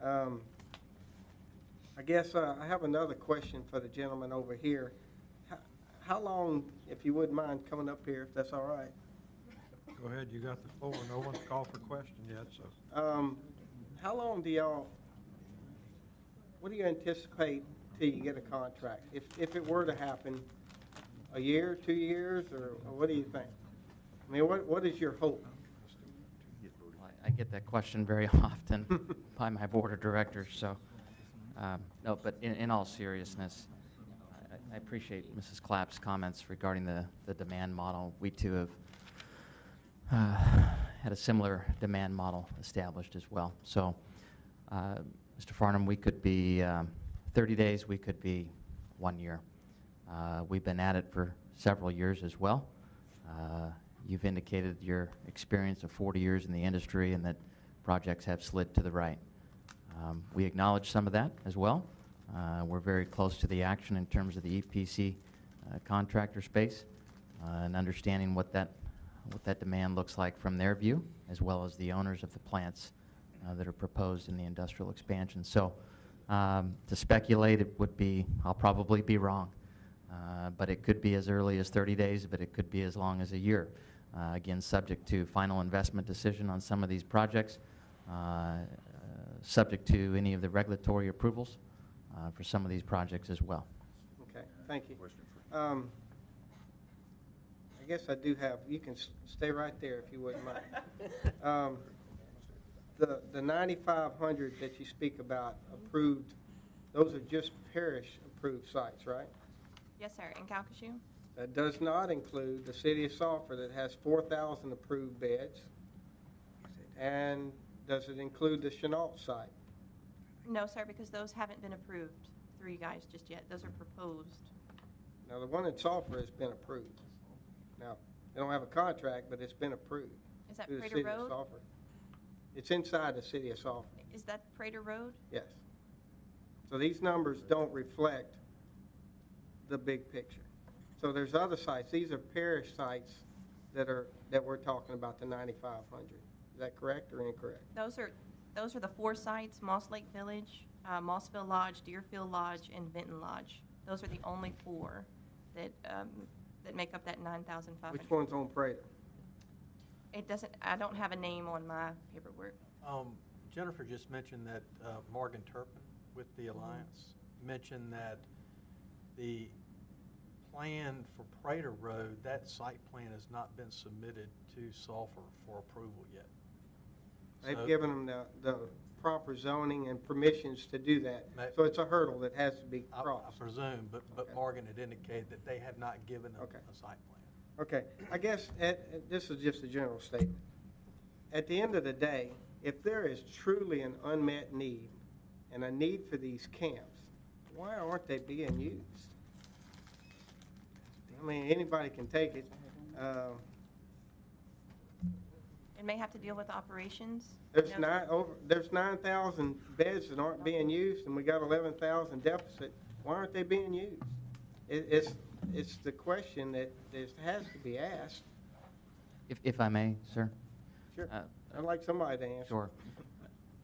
I guess I have another question for the gentleman over here. how long, if you wouldn't mind coming up here, if that's all right? Go ahead, you got the floor. No one's called for question yet, so. How long what do you anticipate till you get a contract? If it were to happen, a year, 2 years, or what do you think? I mean, what is your hope? I get that question very often by my board of directors, so, no, but in all seriousness, I appreciate Mrs. Clapp's comments regarding the demand model. We too have had a similar demand model established as well. So, Mr. Farnham, we could be 30 days, we could be 1 year. We've been at it for several years as well. You've indicated your experience of 40 years in the industry and that projects have slid to the right. We acknowledge some of that as well. We're very close to the action in terms of the EPC contractor space and understanding what that demand looks like from their view, as well as the owners of the plants that are proposed in the industrial expansion. So to speculate, I'll probably be wrong. But it could be as early as 30 days, but it could be as long as a year. Again, subject to final investment decision on some of these projects, subject to any of the regulatory approvals for some of these projects as well. Okay, thank you. I guess I do have, you can stay right there if you wouldn't mind. The 9,500 that you speak about approved, those are just parish-approved sites, right? Yes, sir, in Calcasieu? That does not include the city of Sulphur that has 4,000 approved beds. And does it include the Chenault site? No, sir, because those haven't been approved through you guys just yet. Those are proposed. Now, the one in Sulphur has been approved. Now, they don't have a contract, but it's been approved. Is that through the Prater city of Road? Sulphur. It's inside the city of Sulphur, Is that Prater Road? yes. So these numbers don't reflect the big picture. So there's other sites. These are parish sites that we're talking about, the 9,500. Is that correct or incorrect? Those are the 4 sites: Moss Lake Village, Mossville Lodge, Deerfield Lodge, and Vinton Lodge. Those are the only 4 that make up that 9,500. Which one's on Prater? I don't have a name on my paperwork. Jennifer just mentioned that Morgan Turpin with the Alliance mentioned that the plan for Prater Road, that site plan has not been submitted to Sulphur for approval yet. They've given them the proper zoning and permissions to do that. So it's a hurdle that has to be crossed. I presume, but Okay. Morgan had indicated that they have not given them Okay. a site plan. Okay, I guess this is just a general statement. At the end of the day, if there is truly an unmet need and a need for these camps, why aren't they being used? I mean, anybody can take it. It may have to deal with operations. There's 9,000 beds that aren't being used, and we got 11,000 deficit. Why aren't they being used? It's the question that has to be asked. If I may, sir? Sure. I'd like somebody to answer. Sure.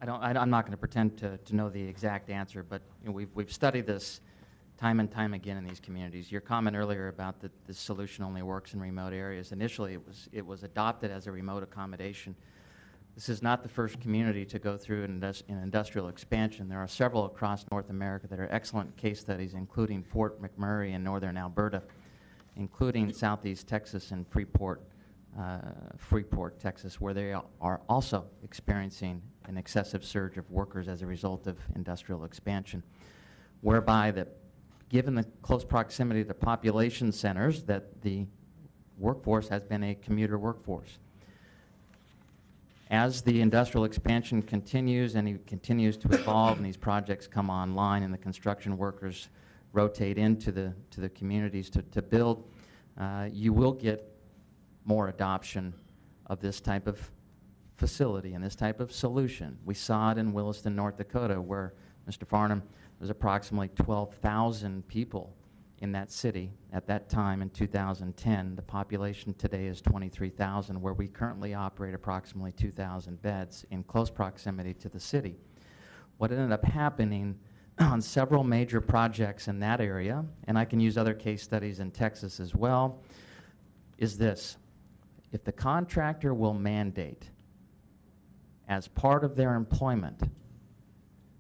I'm not going to pretend to know the exact answer, but we've studied this time and time again in these communities. Your comment earlier about that this solution only works in remote areas. Initially, it was adopted as a remote accommodation. This is not the first community to go through an industrial expansion. There are several across North America that are excellent case studies, including Fort McMurray in northern Alberta, including southeast Texas and Freeport, Texas, where they are also experiencing an excessive surge of workers as a result of industrial expansion, whereby given the close proximity to population centers, that the workforce has been a commuter workforce. As the industrial expansion continues and it continues to evolve and these projects come online and the construction workers rotate into the communities to build, you will get more adoption of this type of facility and this type of solution. We saw it in Williston, North Dakota, where, Mr. Farnham, there's approximately 12,000 people in that city at that time in 2010. The population today is 23,000, where we currently operate approximately 2,000 beds in close proximity to the city. What ended up happening, on several major projects in that area, and I can use other case studies in Texas as well, is this. If the contractor will mandate as part of their employment,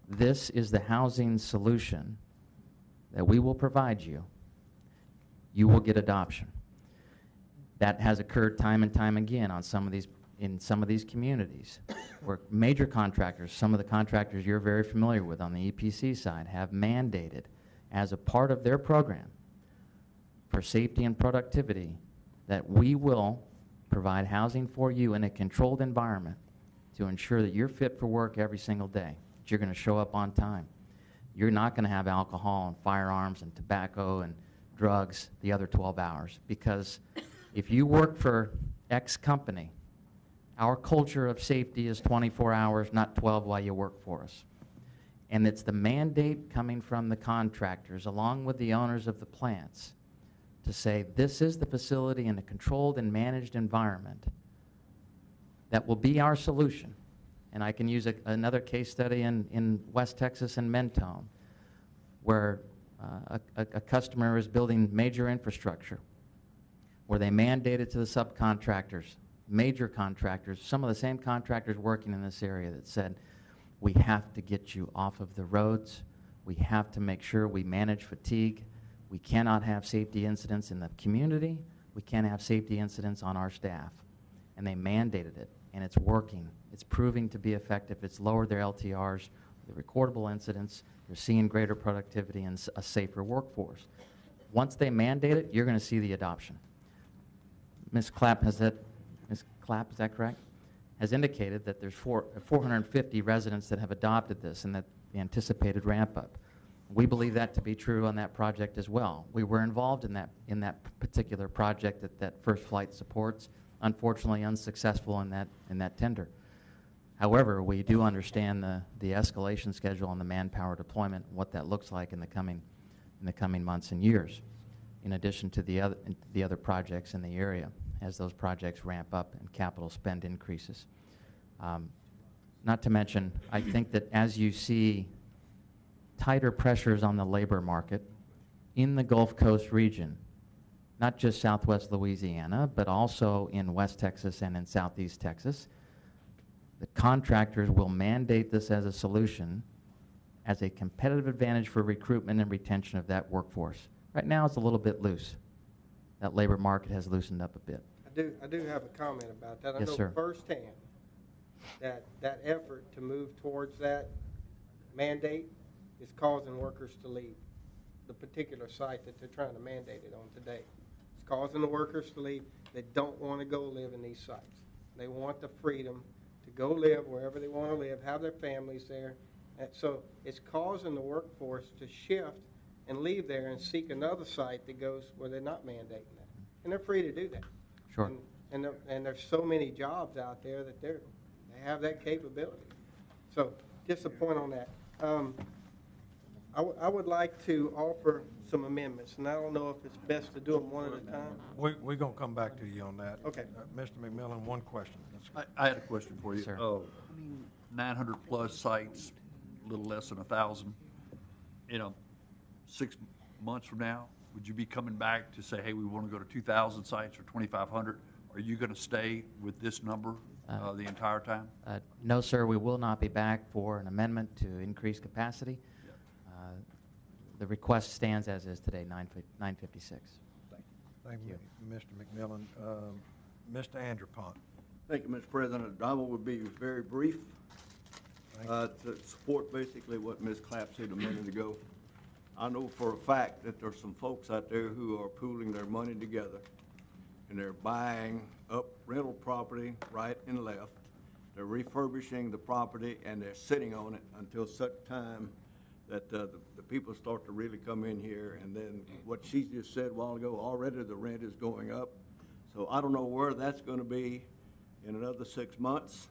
this is the housing solution that we will provide you, you will get adoption. That has occurred time and time again on in some of these communities where major contractors, some of the contractors you're very familiar with on the EPC side, have mandated as a part of their program for safety and productivity that we will provide housing for you in a controlled environment to ensure that you're fit for work every single day, that you're going to show up on time. You're not going to have alcohol and firearms and tobacco and drugs the other 12 hours. Because if you work for X company, our culture of safety is 24 hours, not 12 while you work for us. And it's the mandate coming from the contractors, along with the owners of the plants, to say this is the facility in a controlled and managed environment that will be our solution. And I can use another case study in West Texas and Mentone, where a customer is building major infrastructure, where they mandated to the subcontractors, major contractors, some of the same contractors working in this area, that said, we have to get you off of the roads. We have to make sure we manage fatigue. We cannot have safety incidents in the community. We can't have safety incidents on our staff. And they mandated it, and it's working. It's proving to be effective. It's lowered their LTRs, the recordable incidents. They're seeing greater productivity and a safer workforce. Once they mandate it, you're going to see the adoption. Ms. Clapp, is that correct? Has indicated that there's 450 residents that have adopted this and that the anticipated ramp up. We believe that to be true on that project as well. We were involved in that particular project that First Flight supports. Unfortunately, unsuccessful in that tender. However, we do understand the escalation schedule and the manpower deployment, what that looks like in the coming months and years, in addition to the other projects in the area, as those projects ramp up and capital spend increases. Not to mention, I think that as you see tighter pressures on the labor market in the Gulf Coast region, not just Southwest Louisiana, but also in West Texas and in Southeast Texas, the contractors will mandate this as a solution, as a competitive advantage for recruitment and retention of that workforce. Right now, it's a little bit loose. That labor market has loosened up a bit. I do have a comment about that. I Yes, know sir. firsthand that effort to move towards that mandate is causing workers to leave the particular site that they're trying to mandate it on today. It's causing the workers to leave. They don't want to go live in these sites. They want the freedom to go live wherever they want to live, have their families there. And so it's causing the workforce to shift and leave there and seek another site that goes where they're not mandating that. And they're free to do that. Sure. And there's so many jobs out there that they have that capability. So just a point on that. I would like to offer some amendments, and I don't know if it's best to do them one at a time. We're going to come back to you on that. Okay. Mr. McMillan, one question. I had a question for you. Sir. 900 plus sites, a little less than 1,000. 6 months from now, would you be coming back to say, hey, we want to go to 2,000 sites or 2,500? Are you going to stay with this number the entire time? No, sir, we will not be back for an amendment to increase capacity. The request stands as is today, 956. Thank you, Mr. McMillan. Mr. Andrepont. Thank you, Mr. President. I will be very brief to support basically what Ms. Clapp said a minute ago. I know for a fact that there's some folks out there who are pooling their money together, and they're buying up rental property right and left. They're refurbishing the property, and they're sitting on it until such time that the people start to really come in here. And then what she just said a while ago, already the rent is going up. So I don't know where that's going to be in another 6 months.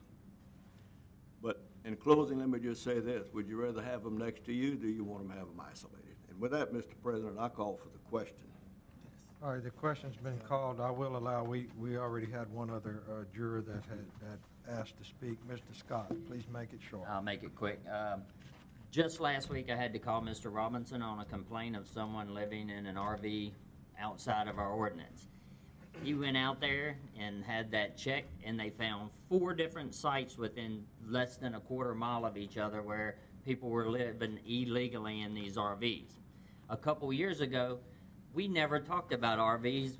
But in closing, let me just say this. Would you rather have them next to you? Do you want them to have them isolated? And with that, Mr. President, I call for the question. All right, the question's been called. I will allow, we already had one other juror that had asked to speak. Mr. Scott, please make it short. I'll make it quick. Just last week, I had to call Mr. Robinson on a complaint of someone living in an RV outside of our ordinance. He went out there and had that checked, and they found 4 different sites within less than a quarter mile of each other where people were living illegally in these RVs. A couple years ago, we never talked about RVs,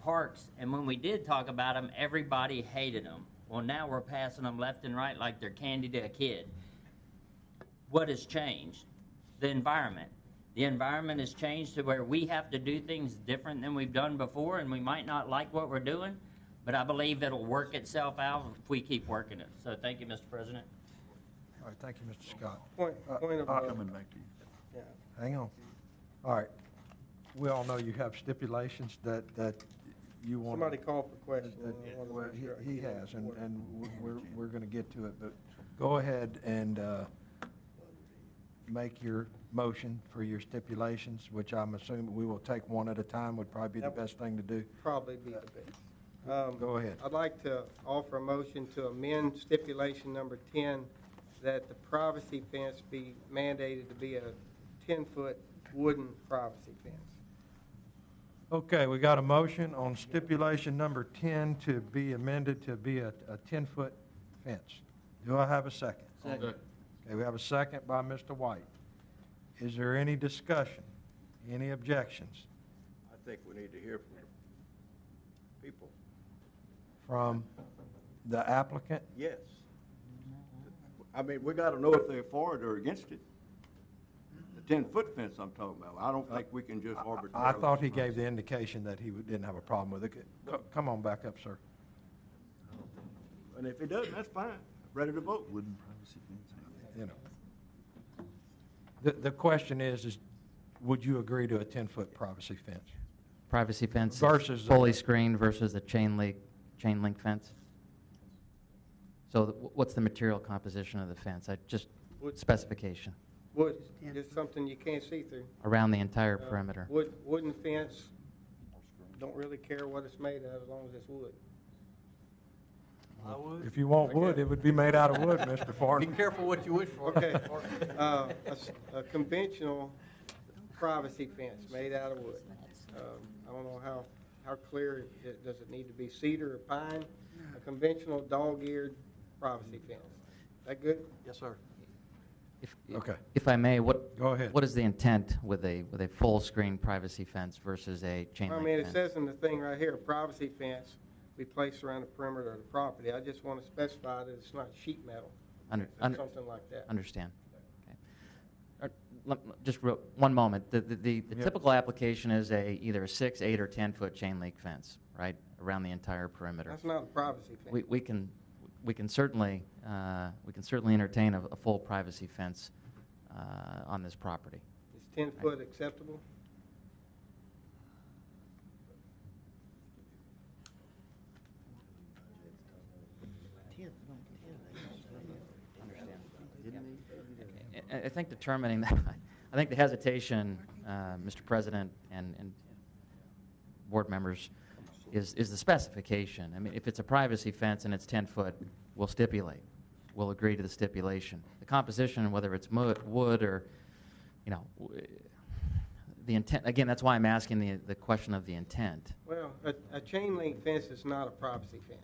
parks, and when we did talk about them, everybody hated them. Well, now we're passing them left and right like they're candy to a kid. What has changed? The environment. The environment has changed to where we have to do things different than we've done before, and we might not like what we're doing, but I believe it'll work itself out if we keep working it. So thank you, Mr. President. All right, thank you, Mr. Scott. Point of, Coming back to you. yeah. Hang on. All right. We all know you have stipulations that you want. Somebody call for questions. Well, he has, and we're going to get to it, but go ahead and make your motion for your stipulations, which I'm assuming we will take one at a time, would probably be the best thing to do. Probably be the best. Go ahead. I'd like to offer a motion to amend stipulation number 10, that the privacy fence be mandated to be a 10-foot wooden privacy fence. Okay, we got a motion on stipulation number 10 to be amended to be a 10-foot fence. Do I have a second? Second. Okay, we have a second by Mr. White. Is there any discussion? Any objections I think we need to hear from people. from the applicant? Yes. I mean, we gotta know if they're for it or against it. The 10-foot fence I'm talking about, I don't think we can just arbitrarily. I thought he gave the indication that he didn't have a problem with it. Come on back up, sir. And if he doesn't, that's fine. Ready to vote. Wooden privacy fence. You know. The question is would you agree to a 10-foot privacy fence? Privacy fence Versus is fully screened versus a chain link fence? So what's the material composition of the fence? Wood. Specification. Wood, just something you can't see through. Around the entire perimeter. Wooden fence, don't really care what it's made of as long as it's wood. If you want wood, it would be made out of wood, Mr. Farnum. Be careful what you wish for. Okay, a conventional privacy fence made out of wood. I don't know how clear, does it need to be cedar or pine? A conventional dog-eared privacy fence. That good? Yes, sir. Okay. If I may, Go ahead. what is the intent with a full screen privacy fence versus a chain I link mean, it fence? says in the thing right here, privacy fence be placed around the perimeter of the property. I just want to specify that it's not sheet metal, or something like that. Understand. Okay. Just one moment. The typical application is either a 6, 8, or 10-foot chain link fence, right, around the entire perimeter. That's not a privacy fence. We can certainly entertain a full privacy fence on this property. Is 10 foot acceptable? I think determining that, I think the hesitation, Mr. President and board members, is the specification. I mean, if it's a privacy fence and it's 10 foot, we'll stipulate. We'll agree to the stipulation. The composition, whether it's wood or, the intent, again, that's why I'm asking the question of the intent. Well, a chain link fence is not a privacy fence.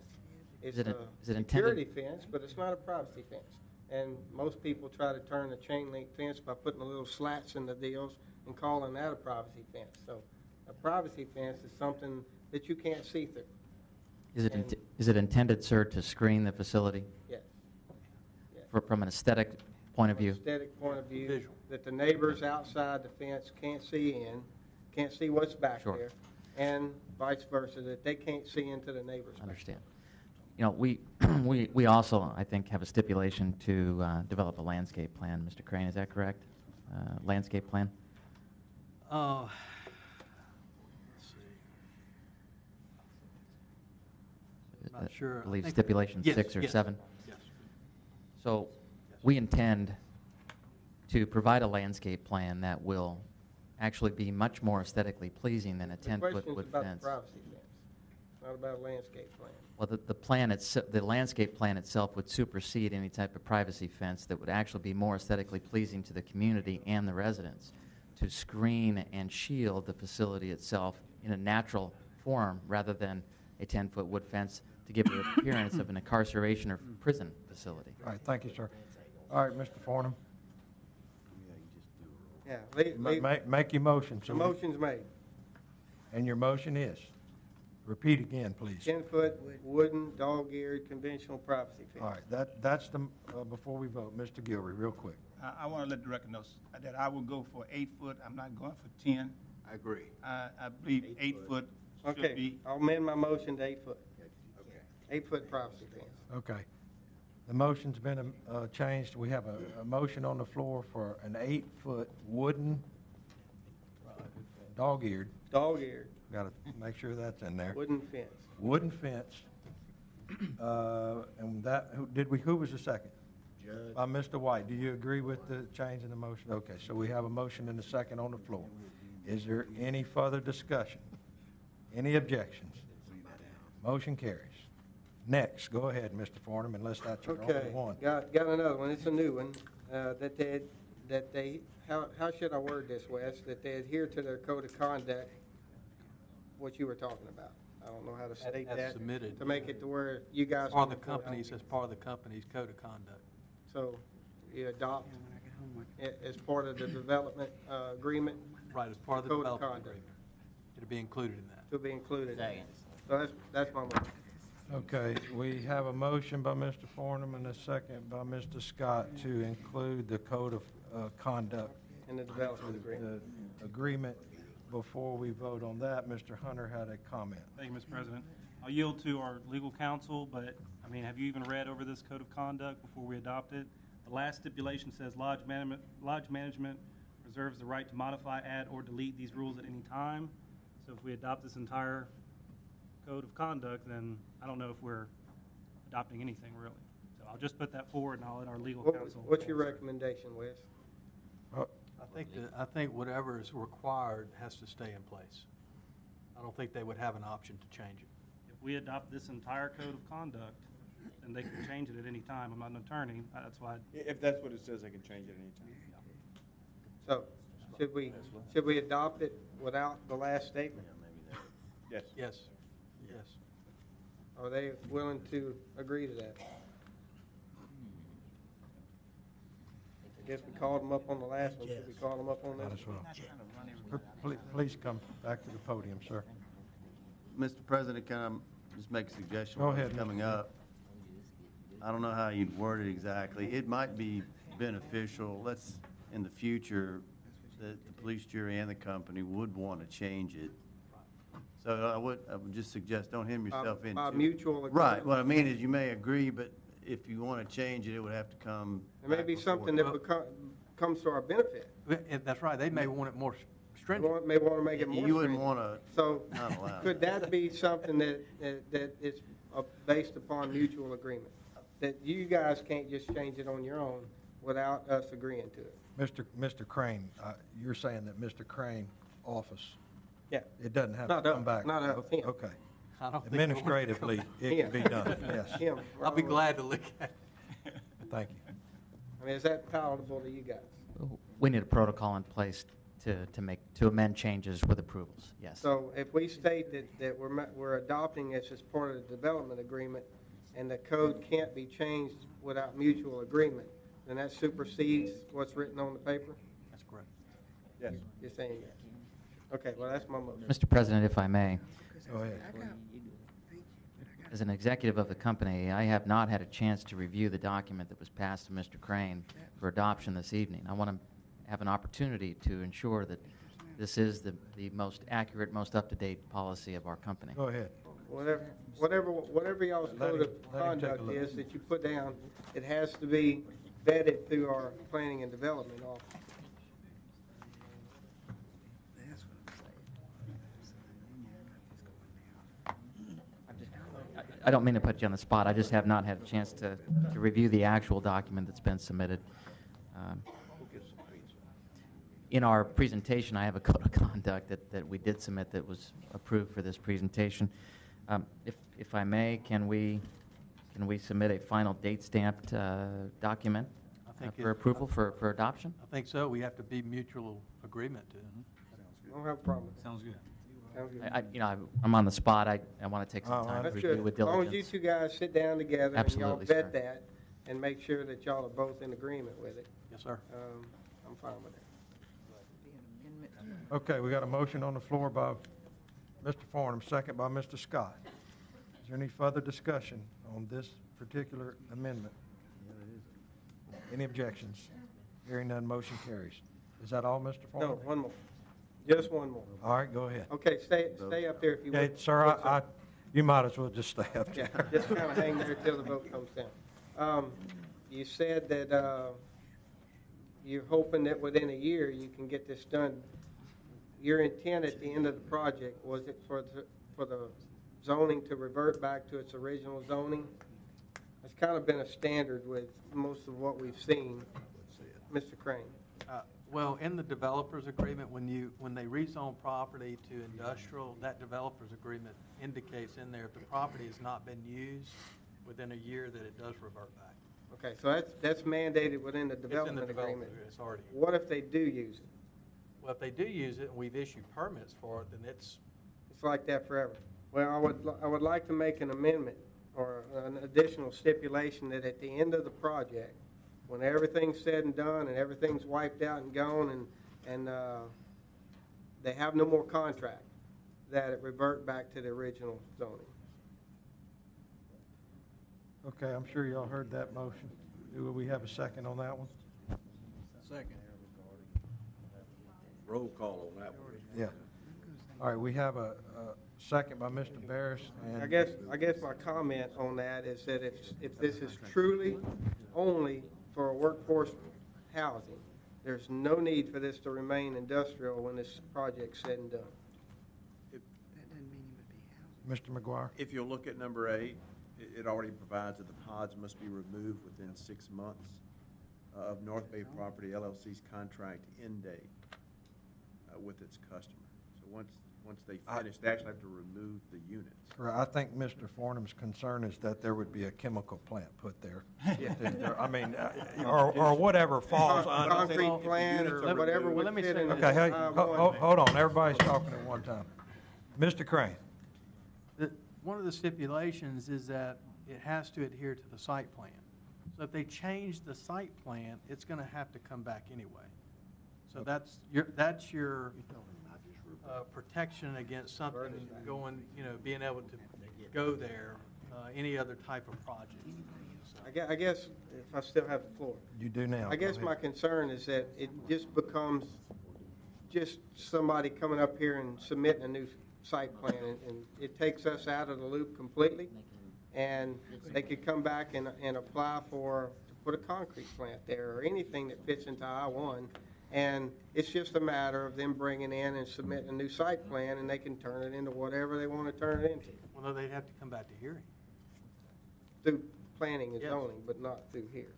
It's Is it a intended- security fence, but it's not a privacy fence. And most people try to turn a chain link fence by putting the little slats in the deals and calling that a privacy fence. So a privacy fence is something that you can't see through. Is it intended, sir, to screen the facility? Yes. From an aesthetic point of view? Aesthetic point of view, that the neighbors outside the fence can't see what's back Sure. there, and vice versa, that they can't see into the neighbors. Understand. We also, I think, have a stipulation to develop a landscape plan. Mr. Crane, is that correct? Landscape plan? Let's see. Not sure. I believe I think- stipulation Yes, 6 or yes, 7. yes. So we intend to provide a landscape plan that will actually be much more aesthetically pleasing than a The 10-foot question's wood about fence. the privacy fence. not about a landscape plan. Well, the plan the landscape plan itself would supersede any type of privacy fence that would actually be more aesthetically pleasing to the community and the residents, to screen and shield the facility itself in a natural form rather than a 10-foot wood fence to give the appearance of an incarceration or prison facility. All right, thank you, sir. All right, Mr. Farnham, Yeah, make your motion. the motion's made. And your motion is? Repeat again, please. 10-foot wooden, dog-eared, conventional privacy fence. All right, that's the, before we vote, Mr. Gilroy, real quick. I want to let the record know that I will go for 8 foot. I'm not going for 10. I agree. I believe 8 foot should Okay, be. I'll amend my motion to 8 foot. 8-foot privacy fence. Okay. The motion's been changed. We have a motion on the floor for an 8-foot wooden, dog-eared. Dog-eared. Got to make sure that's in there. Wooden fence. Wooden fence. And that, who was the second? Judge. By Mr. White. Do you agree with the change in the motion? Okay, so we have a motion and a second on the floor. Is there any further discussion? Any objections? Motion carries. Next, go ahead, Mr. Farnham, unless that's your only Okay, one. got another one. It's a new one. How should I word this, Wes? That they adhere to their code of conduct, what you were talking about. I don't know how to state As that. submitted. To make it to where you guys. Or the can report companies, out. as part of the company's code of conduct. So you adopt as part of the development agreement. Right, as part of the code development conduct. agreement. It'll be included in that. To be included. Second. So that's my motion. Okay, we have a motion by Mr. Farnham and a second by Mr. Scott to include the code of conduct. In the development agreement. The agreement. Before we vote on that, Mr. Hunter had a comment. Thank you, Mr. President. I'll yield to our legal counsel, but, I mean, have you even read over this code of conduct before we adopt it? The last stipulation says lodge management reserves the right to modify, add, or delete these rules at any time. So if we adopt this entire code of conduct, then I don't know if we're adopting anything, really. So I'll just put that forward, and I'll let our legal counsel. What's your recommendation, Wes? I think whatever is required has to stay in place. I don't think they would have an option to change it. If we adopt this entire code of conduct, then they can change it at any time. I'm not an attorney, that's why. If that's what it says, they can change it anytime. So should we adopt it without the last statement? Yes. Yes, yes. Are they willing to agree to that? I guess we called them up on the last one. Should we call them up on Might this? as well. Please come back to the podium, sir. Mr. President, can I just make a suggestion? Go while it's ahead, coming Mr. up. I don't know how you'd word it exactly. It might be beneficial, in the future, that the police jury and the company would want to change it. So I would just suggest, don't hem yourself into. By mutual agreement. Right, what I mean is you may agree, but if you want to change it, it would have to come. It may be something that comes to our benefit. That's right, they may want it more May stringent. want to make it more You wouldn't stringent. want to. So Not allowed. could that be something that is based upon mutual agreement? That you guys can't just change it on your own without us agreeing to it? Mr. Crane, you're saying that Mr. Crane office, Yeah. it doesn't have Not to come us, back? not us, him. Okay. I don't think Administratively, it can be done, yes. Him. I'll be glad to look at it. Thank you. I mean, is that palatable to you guys? We need a protocol in place to amend changes with approvals, yes. So if we state that we're adopting this as part of the development agreement, and the code can't be changed without mutual agreement, then that supersedes what's written on the paper? That's correct. Yes. You're saying yes? Okay, well, that's my motion. Mr. President, if I may, Go ahead. as an executive of the company, I have not had a chance to review the document that was passed to Mr. Crane for adoption this evening. I want to have an opportunity to ensure that this is the most accurate, most up-to-date policy of our company. Go ahead. Whatever y'all's Let code him- of let him take a conduct look. is that you put down, it has to be vetted through our planning and development office. I don't mean to put you on the spot. I just have not had a chance to review the actual document that's been submitted. In our presentation, I have a code of conduct that we did submit that was approved for this presentation. If I may, can we submit a final date stamped document for approval for adoption? I think so. We have to be mutual agreement to. I don't have a problem with that. Sounds good. Sounds good. I'm on the spot. I want to take some time to That's review good. with As long as you diligence. two guys sit down together and y'all Absolutely, vet sir. that and make sure that y'all are both in agreement with it, Yes, sir. I'm fine with that. Okay, we got a motion on the floor by Mr. Farnum, second by Mr. Scott. Is there any further discussion on this particular amendment? Any objections? Hearing none, motion carries. Is that all, Mr. Farnum? No, one more. Just one more. All right, go ahead. Okay, stay up there if you Okay, would. sir, you might as well just stay up Yeah, there. just kind of hang there till the vote comes down. You said that you're hoping that within a year you can get this done. Your intent at the end of the project, was it for the zoning to revert back to its original zoning? It's kind of been a standard with most of what we've seen. Mr. Crane. Well, in the developer's agreement, when they rezone property to industrial, that developer's agreement indicates in there if the property has not been used within a year that it does revert back. Okay, so that's mandated within the It's in the development development, agreement. it's already. What if they do use it? Well, if they do use it and we've issued permits for it, then it's like that forever. Well, I would like to make an amendment or an additional stipulation that at the end of the project, when everything's said and done and everything's wiped out and gone and they have no more contract, that it revert back to the original zoning. Okay, I'm sure y'all heard that motion. Do we have a second on that one? Second. Roll call on that one. Yeah. All right, we have a second by Mr. Barris. And I guess my comment on that is that if this is truly only for workforce housing, there's no need for this to remain industrial when this project's said and done. Mr. McGuire? If you'll look at number 8, it already provides that the pods must be removed within 6 months of North Bay Property LLC's contract end date with its customer. So once they finish, they actually have to remove the units. Right, I think Mr. Farnum's concern is that there would be a chemical plant put there. I mean, or whatever falls under. Concrete plant or whatever would fit in. Okay, hey, hold on, everybody's talking at one time. Mr. Crane? One of the stipulations is that it has to adhere to the site plan. So if they change the site plan, it's going to have to come back anyway. So that's your protection against something going, being able to go there, any other type of project. I guess, if I still have the floor. You do now. I guess my concern is that it just becomes just somebody coming up here and submitting a new site plan, and it takes us out of the loop completely. And they could come back and apply to put a concrete plant there or anything that fits into I-1. And it's just a matter of them bringing in and submitting a new site plan, and they can turn it into whatever they want to turn it into. Well, no, they'd have to come back to hearing. Through planning and Yes. zoning, but not through here.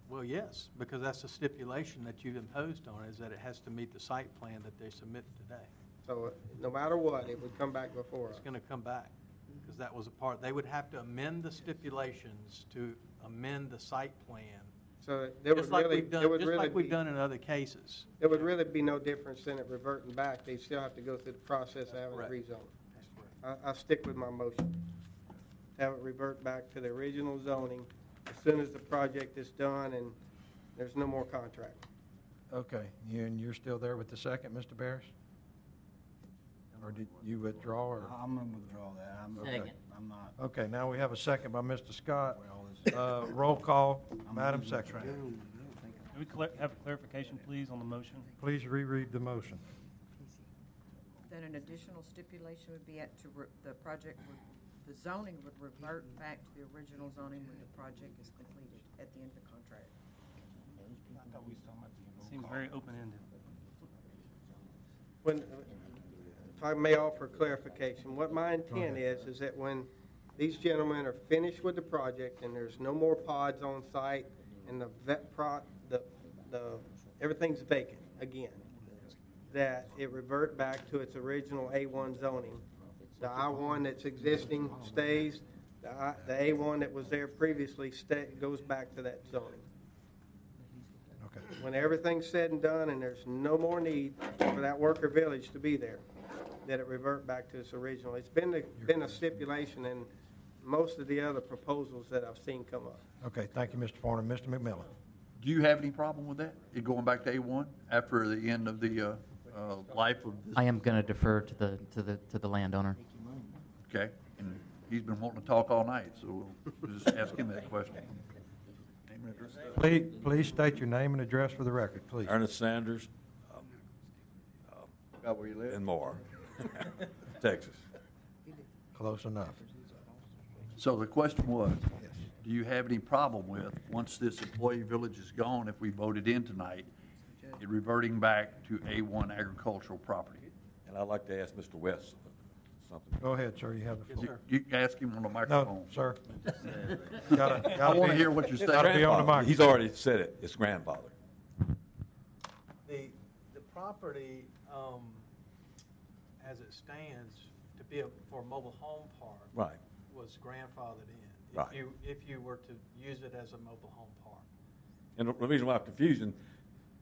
Well, yes, because that's the stipulation that you've imposed on it, is that it has to meet the site plan that they submitted today. So no matter what, it would come back before us. It's going to come back, because that was a part, they would have to amend the stipulations to amend the site plan. So there would Just like really, we've there done, would just really like we've be, done in other cases. there would really be no difference in it reverting back. They still have to go through the process of having it Correct. rezoned. I stick with my motion. Have it revert back to the original zoning as soon as the project is done and there's no more contract. Okay, and you're still there with the second, Mr. Barris? Or did you withdraw, or? I'm going to withdraw that. I'm not. Okay, now we have a second by Mr. Scott. Roll call, Madam Secretary. Can we have a clarification, please, on the motion? Please reread the motion. Then an additional stipulation would be the project the zoning would revert back to the original zoning when the project is completed at the end of the contract. I thought we was talking about the Seems very open-ended. If I may offer clarification, what my intent is that when these gentlemen are finished with the project and there's no more pods on site and everything's vacant again, that it revert back to its original A1 zoning The I-1 that's existing stays, the A1 that was there previously goes back to that zoning. Okay. When everything's said and done and there's no more need for that worker village to be there, that it revert back to its original. It's been a stipulation in most of the other proposals that I've seen come up. Okay, thank you, Mr. Farnum. Mr. McMillan? Do you have any problem with that? It going back to A1 after the end of the life of this? I am going to defer to the landowner. Okay, and he's been wanting to talk all night, so we'll just ask him that question. Name and address. Please state your name and address for the record, please. Ernest Sanders, About where you live? in Moore, Texas. Close enough. So the question was, do you have any problem with, once this employee village is gone, if we voted in tonight, it reverting back to A1 agricultural property? And I'd like to ask Mr. West something. Go ahead, sir, you have the floor. You can ask him on the microphone. No, sir. I want to hear what you're saying. Gotta be on the mic. He's already said it, it's grandfather. The property, as it stands, to be for a mobile home park. Right. Was grandfathered in. Right. If you were to use it as a mobile home park. And the reason why I'm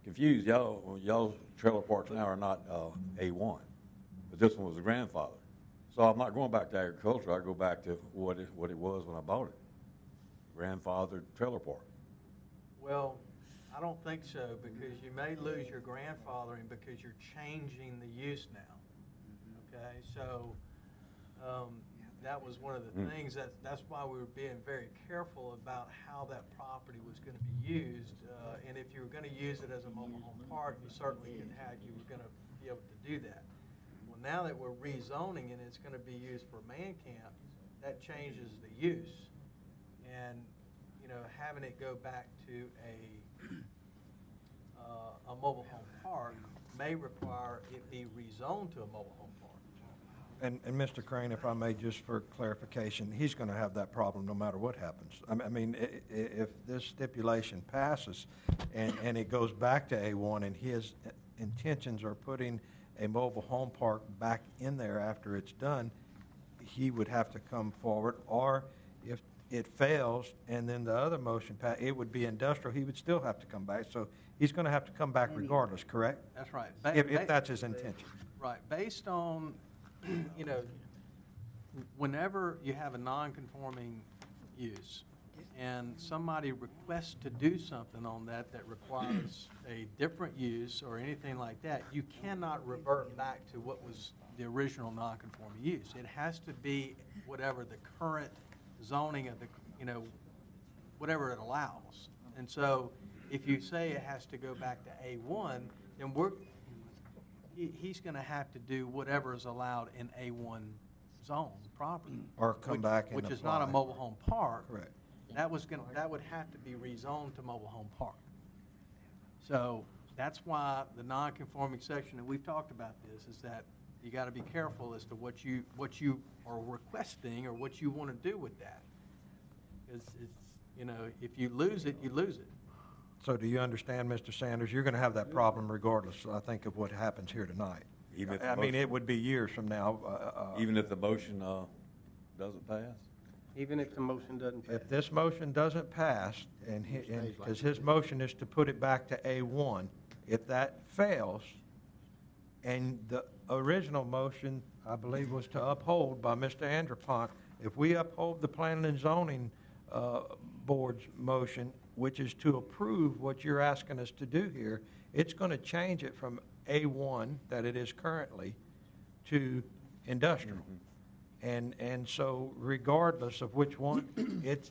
confused, y'all trailer parks now are not A1, but this one was a grandfather. So I'm not going back to agriculture, I go back to what it was when I bought it. Grandfathered trailer park. Well, I don't think so, because you may lose your grandfathering because you're changing the use now. Okay, so that was one of the things, that's why we were being very careful about how that property was going to be used. And if you were going to use it as a mobile home park, you certainly you were going to be able to do that. Well, now that we're rezoning and it's going to be used for man camp, that changes the use. And, having it go back to a mobile home park may require it be rezoned to a mobile home park. And Mr. Crane, if I may, just for clarification, he's going to have that problem no matter what happens. I mean, if this stipulation passes and it goes back to A1 and his intentions are putting a mobile home park back in there after it's done, he would have to come forward, or if it fails and then the other motion, it would be industrial, he would still have to come back. So he's going to have to come back regardless, correct? That's right. If that's his intention. Right. Based on, whenever you have a non-conforming use and somebody requests to do something on that requires a different use or anything like that, you cannot revert back to what was the original non-conforming use. It has to be whatever the current zoning of the, whatever it allows. And so if you say it has to go back to A1, then he's going to have to do whatever is allowed in A1 zone property. Or come back and which is not a apply. mobile home park. Correct. That would have to be rezoned to mobile home park. So that's why the non-conforming section, and we've talked about this, is that you got to be careful as to what you are requesting or what you want to do with that. It's if you lose it, you lose it. So do you understand, Mr. Sanders, you're going to have that problem regardless, I think, of what happens here tonight? Even if the I mean, motion- it would be years from now. Even if the motion doesn't pass? Even if the motion doesn't pass. If this motion doesn't pass, because his motion is to put it back to A1, if that fails, and the original motion, I believe, was to uphold by Mr. Andropont, if we uphold the Planning and Zoning Board's motion, which is to approve what you're asking us to do here, it's going to change it from A1, that it is currently, to industrial. And so regardless of which one,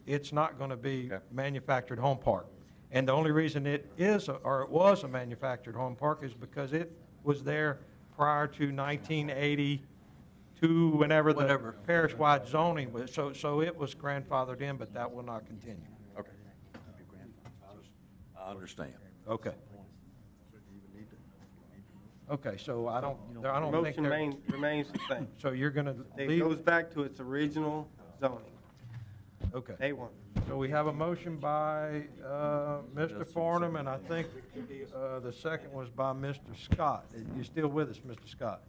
it's not going to be manufactured home park. And the only reason it is, or it was a manufactured home park is because it was there prior to 1982, whenever the parish-wide zoning was. So it was grandfathered in, but that will not continue. Okay. I understand. Okay. Okay, so I don't think Motion remains the same. So you're going to It leave? goes back to its original zoning. Okay. A1. So we have a motion by Mr. Farnum, and I think the second was by Mr. Scott. You still with us, Mr. Scott?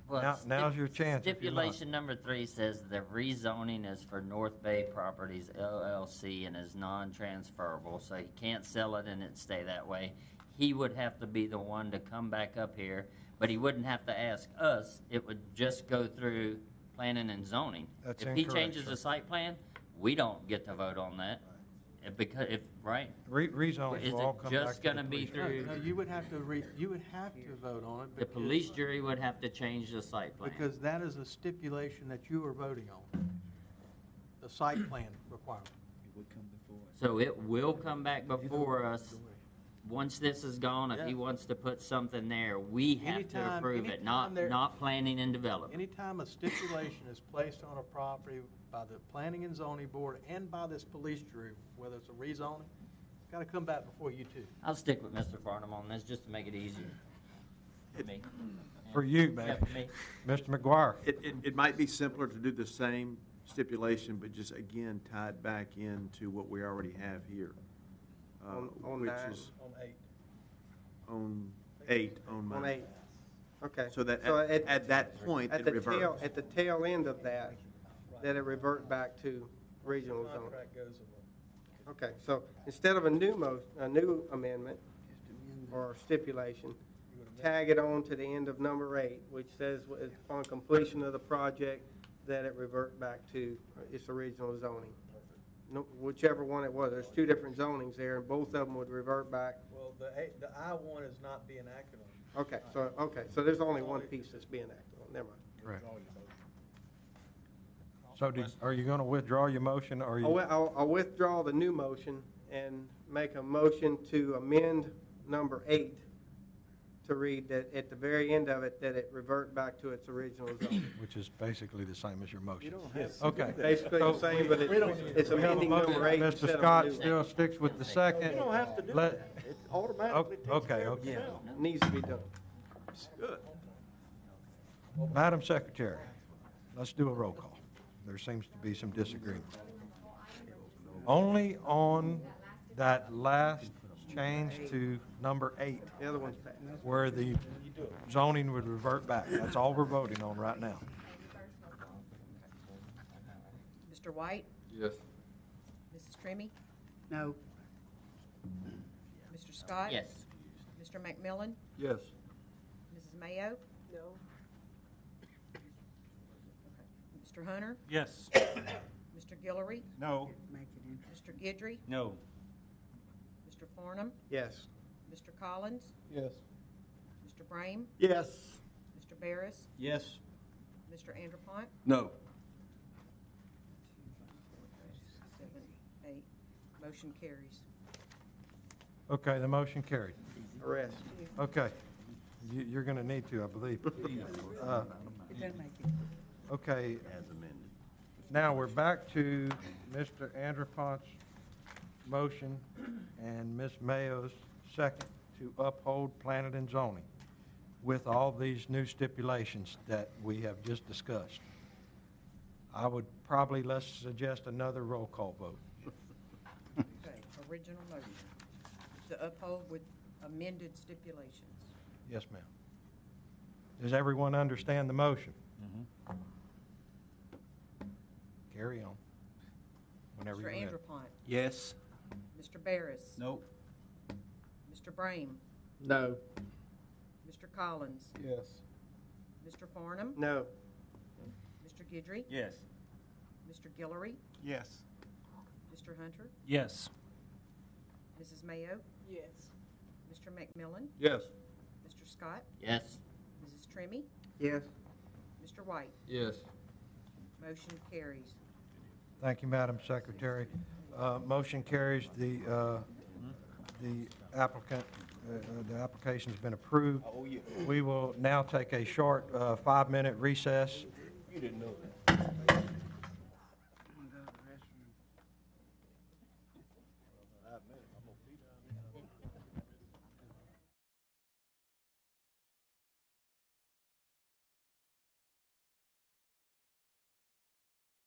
Well, now's your chance if you're not. Stipulation number 3 says the rezoning is for North Bay Properties LLC and is non-transferable, so he can't sell it and it stay that way. He would have to be the one to come back up here, but he wouldn't have to ask us. It would just go through planning and zoning. That's If he incorrect, changes sir. the site plan, we don't get to vote on that. Right? Rezones Is will all it come back just to gonna the be police. through, No, you would have to vote on it. the because- police jury would have to change the site plan? Because that is a stipulation that you are voting on, the site plan requirement. So it will come back before us, once this is gone, if he wants to put something there, we have to approve it, not planning and development. Anytime a stipulation is placed on a property by the Planning and Zoning Board and by this police jury, whether it's a rezoning, it's gotta come back before you too. I'll stick with Mr. Farnham on this, just to make it easier. For me. For you, Yeah, man. for me. Mr. McGuire. It might be simpler to do the same stipulation, but just again, tie it back into what we already have here. On which 9. is On 8. on 8, on On mine. 8. Okay. So that So at that point, at it the reverts. At the tail end of that, it revert back to regional zone. Contract goes away. Okay, so instead of a new amendment or stipulation, tag it on to the end of number 8, which says upon completion of the project, that it revert back to its original zoning. Whichever one it was, there's 2 different zonings there, and both of them would revert back. Well, the I-1 is not being acted on. Okay, so there's only one piece that's being acted on, never mind. Right. So are you going to withdraw your motion, or you? I'll withdraw the new motion and make a motion to amend number 8 to read that at the very end of it, that it revert back to its original zone. Which is basically the same as your motion. You don't have to Okay. Basically the So same, but it's we have a amending motion. number 8 Mr. instead of Scott a new. still sticks with the second. You don't have to do Let- that. It automatically takes Okay, care of okay. itself. Needs to be done. Good. Madam Secretary, let's do a roll call. There seems to be some disagreement. Only on that last change to number 8, The other one's passed. where the zoning would revert back. That's all we're voting on right now. Mr. White? Yes. Mrs. Trimmy? No. Mr. Scott? Yes. Mr. McMillan? Yes. Mrs. Mayo? No. Mr. Hunter? Yes. Mr. Guillory? No. Make it interesting. Mr. Guidry? No. Mr. Farnham? Yes. Mr. Collins? Yes. Mr. Brame? Yes. Mr. Barris? Yes. Mr. Anderpont? No. 7, 8. Motion carries. Okay, the motion carried. Arrest. Okay. You're going to need to, I believe. It doesn't make it. Okay, As amended. now we're back to Mr. Anderpont's motion and Ms. Mayo's second to uphold planning and zoning with all these new stipulations that we have just discussed. I would probably, let's suggest another roll call vote. Okay, original motion to uphold with amended stipulations. Yes, ma'am. Does everyone understand the motion? Carry on. Whenever Mr. you're ready. Anderpont? Yes. Mr. Barris? Nope. Mr. Brame? No. Mr. Collins? Yes. Mr. Farnham? No. Mr. Guidry? Yes. Mr. Guillory? Yes. Mr. Hunter? Yes. Mrs. Mayo? Yes. Mr. McMillan? Yes. Mr. Scott? Yes. Mrs. Trimmy? Yes. Mr. White? Yes. Motion carries. Thank you, Madam Secretary. Motion carries. The applicant, the application's been approved. We will now take a short 5-minute recess. You didn't know that.